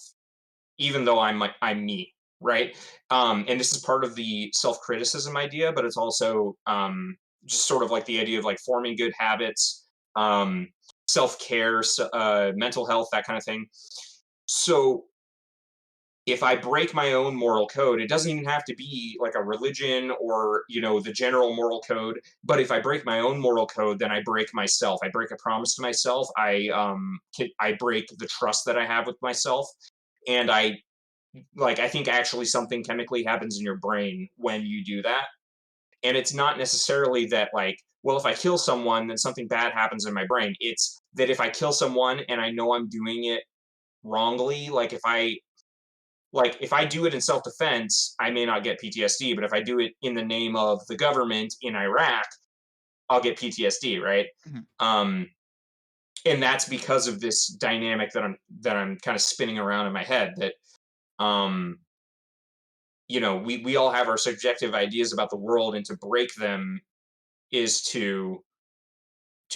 even though I'm me, right? And this is part of the self-criticism idea, but it's also just sort of like the idea of like forming good habits, um, self-care, mental health, that kind of thing. So if I break my own moral code, it doesn't even have to be like a religion or, the general moral code. But if I break my own moral code, then I break myself. I break a promise to myself. I break the trust that I have with myself. And I think actually something chemically happens in your brain when you do that. And it's not necessarily that like, well, if I kill someone, then something bad happens in my brain. It's that if I kill someone and I know I'm doing it wrongly, like if I like if I do it in self-defense, I may not get PTSD, but if I do it in the name of the government in Iraq, I'll get PTSD, right? Mhm. And that's because of this dynamic that I'm kind of spinning around in my head, that we all have our subjective ideas about the world, and to break them is to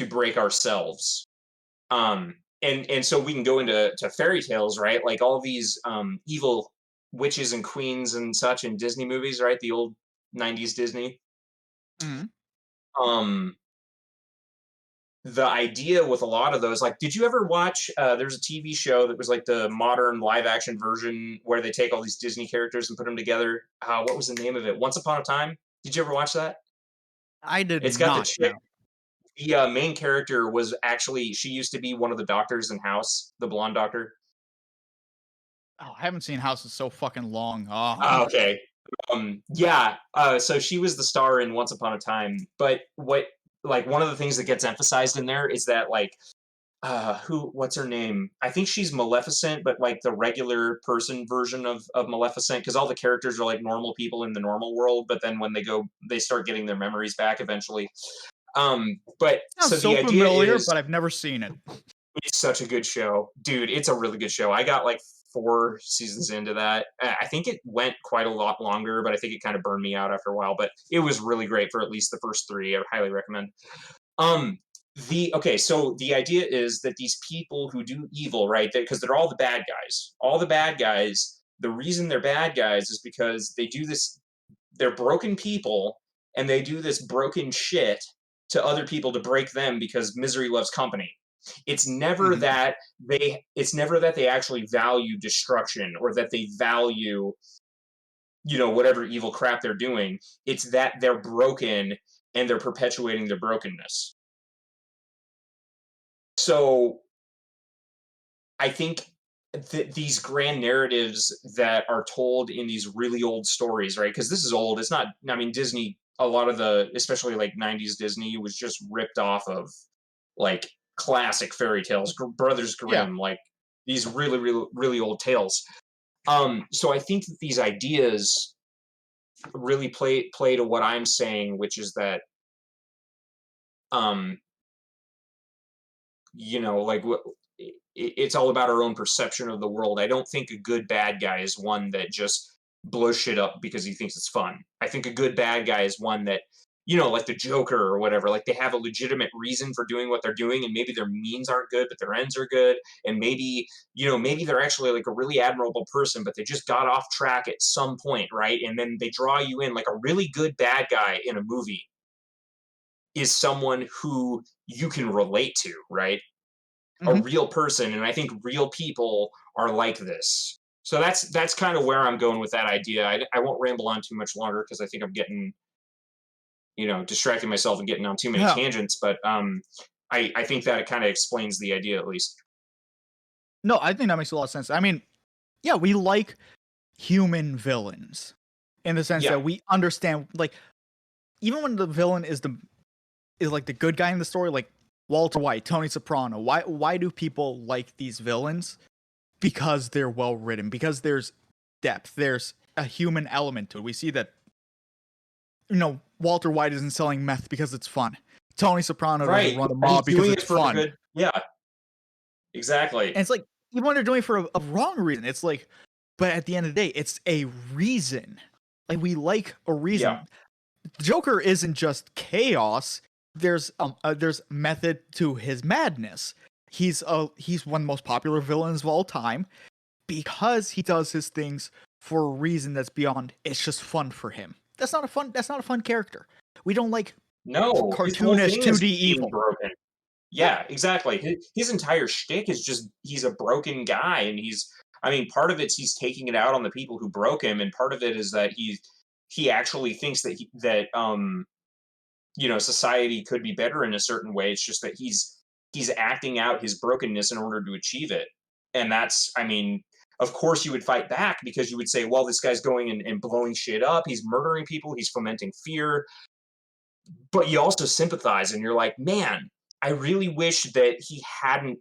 break ourselves. And so we can go into fairy tales, right? Like all these evil witches and queens and such in Disney movies, right? The old 90s Disney. Mhm. Um, the idea with a lot of those, like, did you ever watch, there's a TV show that was like the modern live action version where they take all these Disney characters and put them together? What was the name of it? Once Upon a Time? Did you ever watch that? I did It's got the not chick. know. The main character was actually, she used to be one of the doctors in House, the blonde doctor. Oh, I haven't seen House in so fucking long. Oh. Okay. Yeah. So she was the star in Once Upon a Time, but one of the things that gets emphasized in there is that, like, what's her name? I think she's Maleficent, but like the regular person version of Maleficent, because all the characters are like normal people in the normal world, but then when they start getting their memories back eventually. But so Sounds so the idea familiar, is, but I've never seen it. it's such a good show, dude. It's a really good show. I got like 4 seasons into that. I think it went quite a lot longer, but I think it kind of burned me out after a while. But it was really great for at least the first three. I highly recommend. Um, so the idea is that these people who do evil, right? Because they're all the bad guys. All the bad guys. The reason they're bad guys is because they do this. They're broken people, and they do this broken shit to other people to break them, because misery loves company. It's never Mhm. that they actually value destruction, or that they value, whatever evil crap they're doing. It's that they're broken and they're perpetuating their brokenness. So I think these grand narratives that are told in these really old stories, right? Because this is old. It's not. I mean, Disney. A lot of especially like '90s Disney, was just ripped off of like classic fairy tales, Brothers Yeah. Grimm, like these really, really, really old tales. So I think that these ideas really play to what I'm saying, which is that um, like it's all about our own perception of the world. I don't think a good bad guy is one that just blows shit up because he thinks it's fun. I think a good bad guy is one that, like the Joker or whatever, like they have a legitimate reason for doing what they're doing, and maybe their means aren't good, but their ends are good, and maybe, maybe they're actually like a really admirable person, but they just got off track at some point, right? And then they draw you in. Like a really good bad guy in a movie is someone who you can relate to, right? A Mhm. real person, and I think real people are like this. So that's kind of where I'm going with that idea. I won't ramble on too much longer, because I think I'm getting, distracting myself and getting on too many Yeah. tangents. But I think that it kind of explains the idea, at least. No, I think that makes a lot of sense. I mean, yeah, we like human villains in the sense Yeah. that we understand, like, even when the villain is like the good guy in the story, like Walter White, Tony Soprano. Why do people like these villains? Because they're well written, because there's depth, there's a human element to it. We see that, Walter White isn't selling meth because it's fun. Tony Soprano doesn't Right. run a Yeah, he's mob because doing it's it for a fun. good. Yeah. Exactly. And it's like, even when they're doing it for a wrong reason, it's like, but at the end of the day, it's a reason. Like, we like a Yeah. reason. Joker isn't just chaos. There's method to his madness. He's one of the most popular villains of all time because he does his things for a reason that's beyond. It's just fun for him. That's not a fun character. We don't like No, his whole cartoonish thing is 2D being evil. broken. Yeah. Yeah, exactly. His entire shtick is just he's a broken guy, and I mean, part of it's he's taking it out on the people who broke him, and part of it is that he actually thinks that society could be better in a certain way. It's just that he's acting out his brokenness in order to achieve it. And that's, I mean, of course you would fight back, because you would say, well, this guy's going and blowing shit up, he's murdering people, he's fomenting fear. But you also sympathize, and you're like, man, I really wish that he hadn't,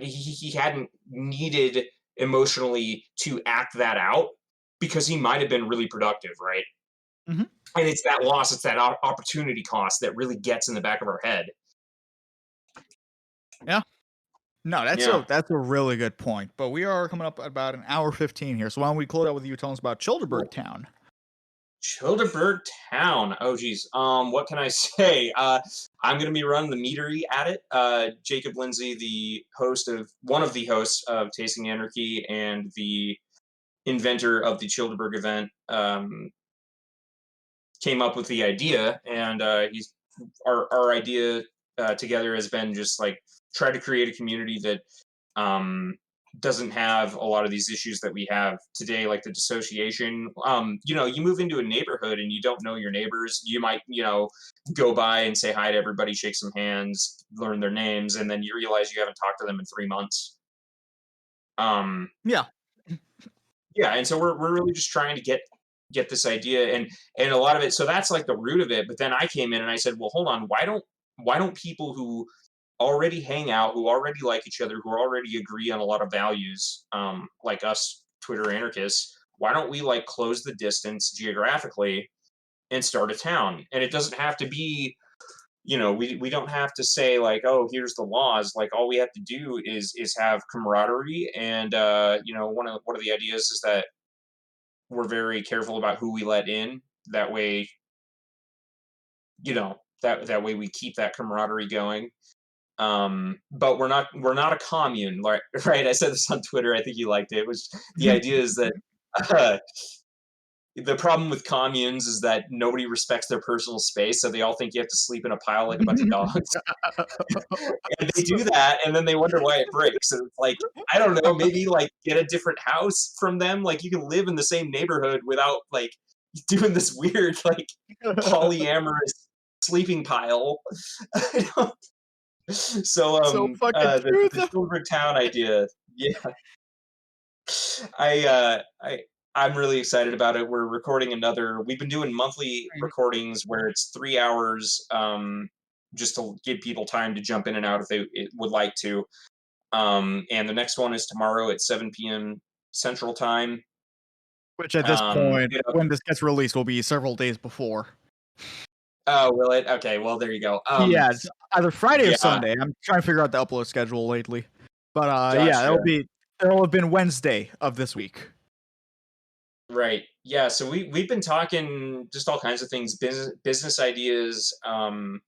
he hadn't needed emotionally to act that out because he might have been really productive, right? Mhm. And it's that loss, it's that opportunity cost that really gets in the back of our head. Yeah. No, Yeah. that's a really good point. But we are coming up at about an hour 15 here. So why don't we close out with you telling us about Childerburg Cool. Town? Childerburg Town. Oh geez. What can I say? I'm gonna be running the meadery at it. Jacob Lindsay, the host of one of the hosts of Tasting Anarchy and the inventor of the Childerburg event, came up with the idea, and he's our idea together has been just like try to create a community that um, doesn't have a lot of these issues that we have today, like the dissociation. You move into a neighborhood and you don't know your neighbors. You might, go by and say hi to everybody, shake some hands, learn their names, and then you realize you haven't talked to them in 3 months. Yeah. Yeah, and so we're really just trying to get this idea and a lot of it. So that's like the root of it. But then I came in and I said, well, hold on, why don't people who already hang out, who already like each other, who already agree on a lot of values, like us Twitter anarchists, why don't we like close the distance geographically and start a town? And it doesn't have to be, we don't have to say like, oh, here's the laws. Like all we have to do is have camaraderie. And one of the ideas is that we're very careful about who we let in. That way, that way we keep that camaraderie going. But we're not a commune, like right. I said this on Twitter. I think you liked it. It was the idea is that uh, the problem with communes is that nobody respects their personal space, so they all think you have to sleep in a pile like a bunch of dogs. And they do that, and then they wonder why it breaks. And it's like, I don't know, maybe like get a different house from them. Like you can live in the same neighborhood without like doing this weird like polyamorous sleeping pile. So So fucking true the though. Silver Town idea, yeah, I uh I I'm really excited about it. We're recording another. We've been doing monthly recordings where it's 3 hours, just to give people time to jump in and out if they would like to. And the next one is tomorrow at 7 p.m. Central Time. Which at this point, You know, when this gets released, will be several days before. oh, will it? Okay, well there you go. Yeah, it's either Friday or Yeah, Sunday. I'm trying to figure out the upload schedule lately. But yeah, gotcha. it'll have been Wednesday of this week. Right. Yeah. So we've been talking just all kinds of things, business ideas, kind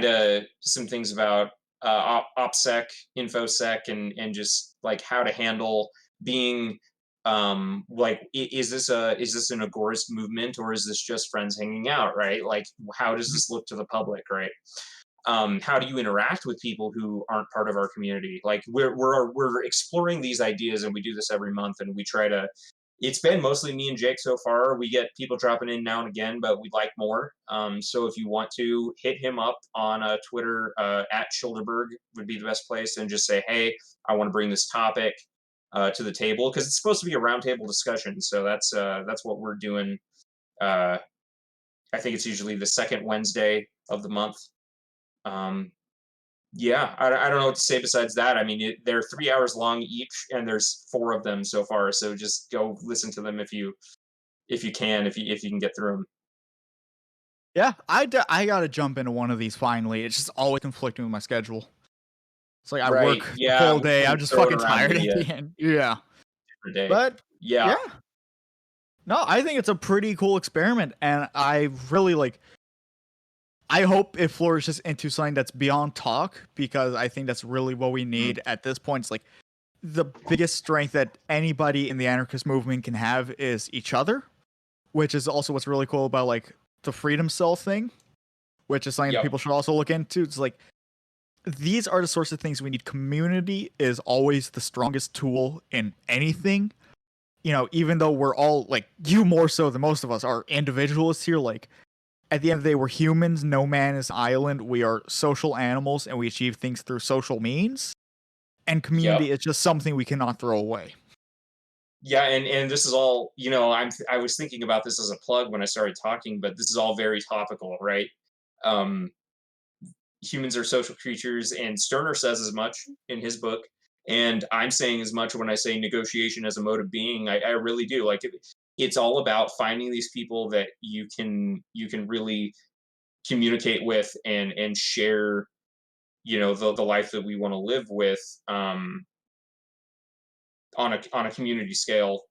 of some things about OPSEC, InfoSec, and just like how to handle being like is this an agorist movement or is this just friends hanging out, right? Like how does this look to the public, right? How do you interact with people who aren't part of our community? Like we're exploring these ideas, and we do this every month, and we try to. It's been mostly me and Jake so far. We get people dropping in now and again, but we'd like more. So if you want to hit him up on Twitter, at Chillderburg would be the best place, and just say, hey, I want to bring this topic to the table because it's supposed to be a roundtable discussion. So that's what we're doing. Uh, I think it's usually the second Wednesday of the month. Um, yeah, I don't know what to say besides that. I mean, they're 3 hours long each, and there's four of them so far. So just go listen to them if you can get through them. Yeah, I gotta jump into one of these finally. It's just always conflicting with my schedule. It's like I Right? work the Yeah, full we day. can I'm just throw it fucking around tired maybe at a the end. Yeah, different day. but Yeah, yeah, no, I think it's a pretty cool experiment, and I really like. I hope it flourishes into something that's beyond talk because I think that's really what we mm, need at this point. It's like the biggest strength that anybody in the anarchist movement can have is each other, which is also what's really cool about like the freedom cell thing, which is something that yep, people should also look into. It's like these are the sorts of things we need. Community is always the strongest tool in anything. Even though we're all like you more so than most of us are individualists here, like at the end of the day, we're humans. No man is an island. We are social animals and we achieve things through social means. And yep. community is just something we cannot throw away. Yeah, and this is all, I was thinking about this as a plug when I started talking, but this is all very topical, right? Um, humans are social creatures, and Stirner says as much in his book. And I'm saying as much when I say negotiation as a mode of being. I really do. Like it's all about finding these people that you can really communicate with and share, the life that we want to live with, on a community scale,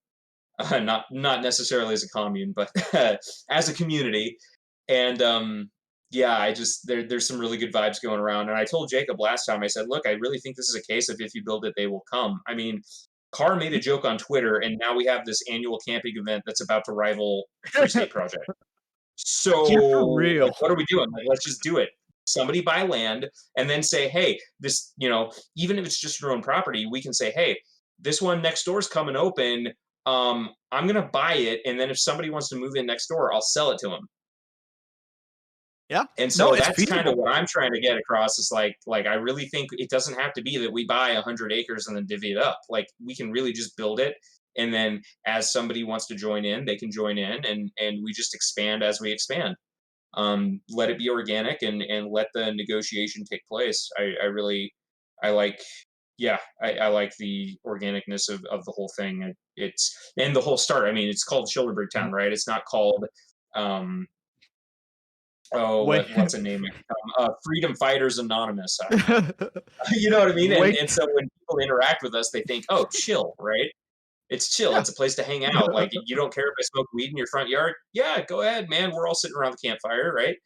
not necessarily as a commune, but as a community. And yeah, there's some really good vibes going around. And I told Jacob last time, I said, look, I really think this is a case of if you build it, they will come. I mean, Carr made a joke on Twitter, and now we have this annual camping event that's about to rival Free State Project. So, Yeah, for real. like, what are we doing? Like, let's just do it. Somebody buy land and then say, hey, this, even if it's just your own property, we can say, hey, this one next door is coming open. I'm going to buy it. And then if somebody wants to move in next door, I'll sell it to them. Yeah. And so it's that's feasible. kind of what I'm trying to get across is like I really think it doesn't have to be that we buy 100 acres and then divvy it up. Like we can really just build it. And then as somebody wants to join in, they can join in, and we just expand as we expand. Let it be organic and let the negotiation take place. I like, yeah, I like the organicness of the whole thing. It's, and the whole start. I mean, it's called Chillderburg Town, right? It's not called, what's a name? Freedom Fighters Anonymous. You know what I mean? And so when people interact with us, they think, oh, chill, right? It's chill. Yeah. It's a place to hang out. Like, you don't care if I smoke weed in your front yard? Yeah, go ahead, man. We're all sitting around the campfire, right?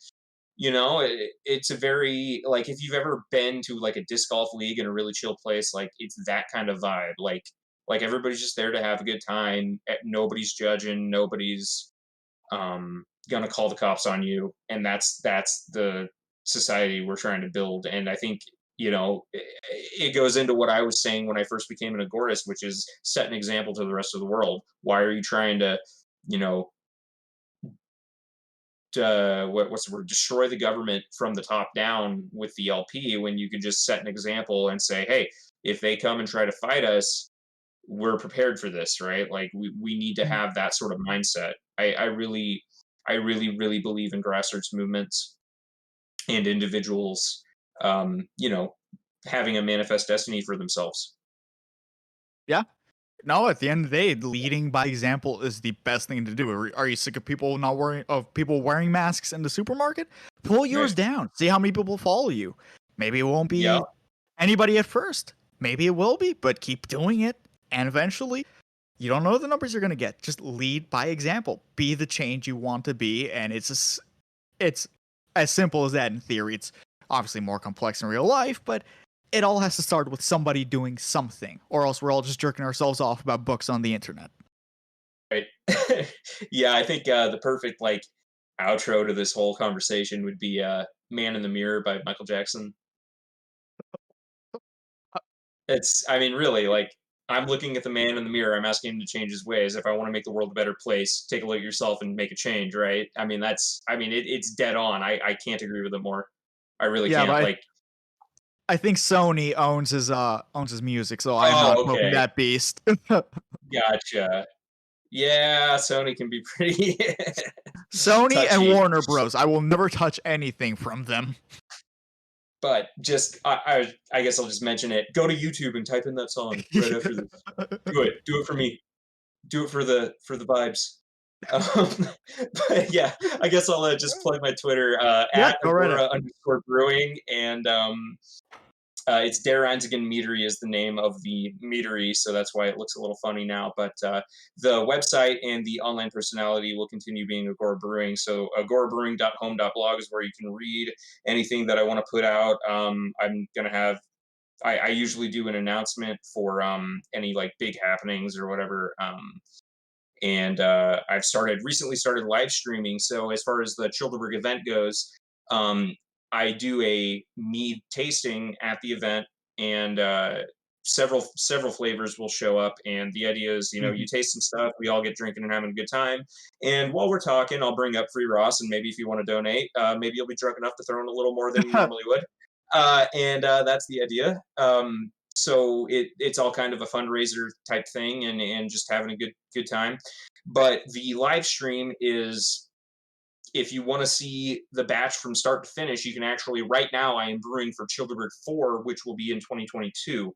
It's a very, like, if you've ever been to like a disc golf league in a really chill place, like it's that kind of vibe. Like everybody's just there to have a good time. Nobody's judging. Nobody's gonna call the cops on you. And that's the society we're trying to build. And I think, it goes into what I was saying when I first became an agorist, which is set an example to the rest of the world. Why are you trying to, what's the word? Destroy the government from the top down with the LP when you can just set an example and say, hey, if they come and try to fight us, we're prepared for this, right? Like we need to have that sort of mindset. I really believe in grassroots movements and individuals, having a manifest destiny for themselves. Yeah. No, at the end of the day, leading by example is the best thing to do. Are you sick of people wearing masks in the supermarket? Pull yours down. See how many people follow you. Maybe it won't be anybody at first. Maybe it will be, but keep doing it. And eventually, you don't know the numbers you're going to get. Just lead by example. Be the change you want to be. And it's as simple as that in theory. It's obviously more complex in real life, but it all has to start with somebody doing something, or else we're all just jerking ourselves off about books on the internet. Right. Yeah, I think the perfect outro to this whole conversation would be Man in the Mirror by Michael Jackson. I mean, really, I'm looking at the man in the mirror. I'm asking him to change his ways. If I want to make the world a better place, take a look at yourself and make a change, right? I mean, it's dead on. I can't agree with it more. I really can't. I think Sony owns his music, so I'm not smoking that beast. Gotcha. Yeah, Sony can be pretty Sony touchy. And Warner Bros. I will never touch anything from them. But just, I guess I'll just mention it. Go to YouTube and type in that song right after this. Do it for me. Do it for the vibes. But yeah, I guess I'll just plug my Twitter at Agora_Brewing, and it's Der Einzigen Meadery is the name of the meadery, so that's why it looks a little funny now. But the website and the online personality will continue being Agora Brewing. So agorabrewing.home.blog is where you can read anything that I want to put out. I'm gonna have. I usually do an announcement for any big happenings or whatever. And I've recently started live streaming. So as far as the Chillderburg event goes, I do a mead tasting at the event, and several flavors will show up. And the idea is, you taste some stuff, we all get drinking and having a good time. And while we're talking, I'll bring up free Ross, and maybe if you want to donate, maybe you'll be drunk enough to throw in a little more than you normally would. And that's the idea. So it's all kind of a fundraiser type thing, and just having a good time. But the live stream is if you want to see the batch from start to finish, you can actually, right now, I am brewing for Chillderburg 4, which will be in 2022.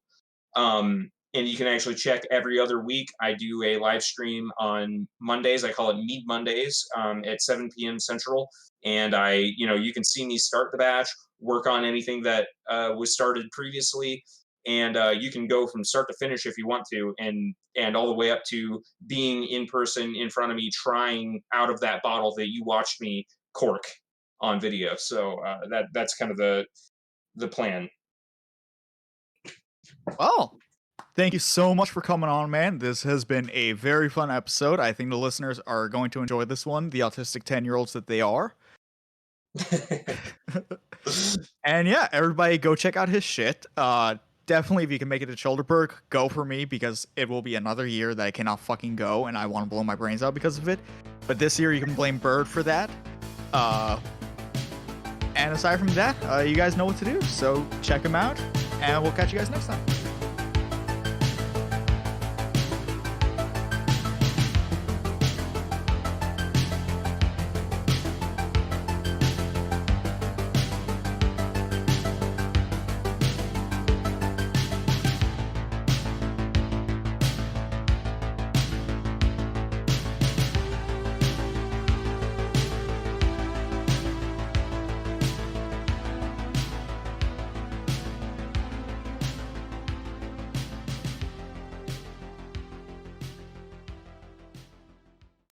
And you can actually check every other week. I do a live stream on Mondays. I call it Mead Mondays at 7 p.m. Central. And you can see me start the batch, work on anything that was started previously. And you can go from start to finish if you want to, and all the way up to being in person in front of me, trying out of that bottle that you watched me cork on video. So that's kind of the plan. Well, thank you so much for coming on, man. This has been a very fun episode. I think the listeners are going to enjoy this one, the autistic 10-year-olds that they are. And yeah, everybody go check out his shit. Definitely, if you can make it to Chillderburg, go for me, because it will be another year that I cannot fucking go, and I want to blow my brains out because of it. But this year, you can blame Bird for that. And aside from that, you guys know what to do, so check him out, and we'll catch you guys next time.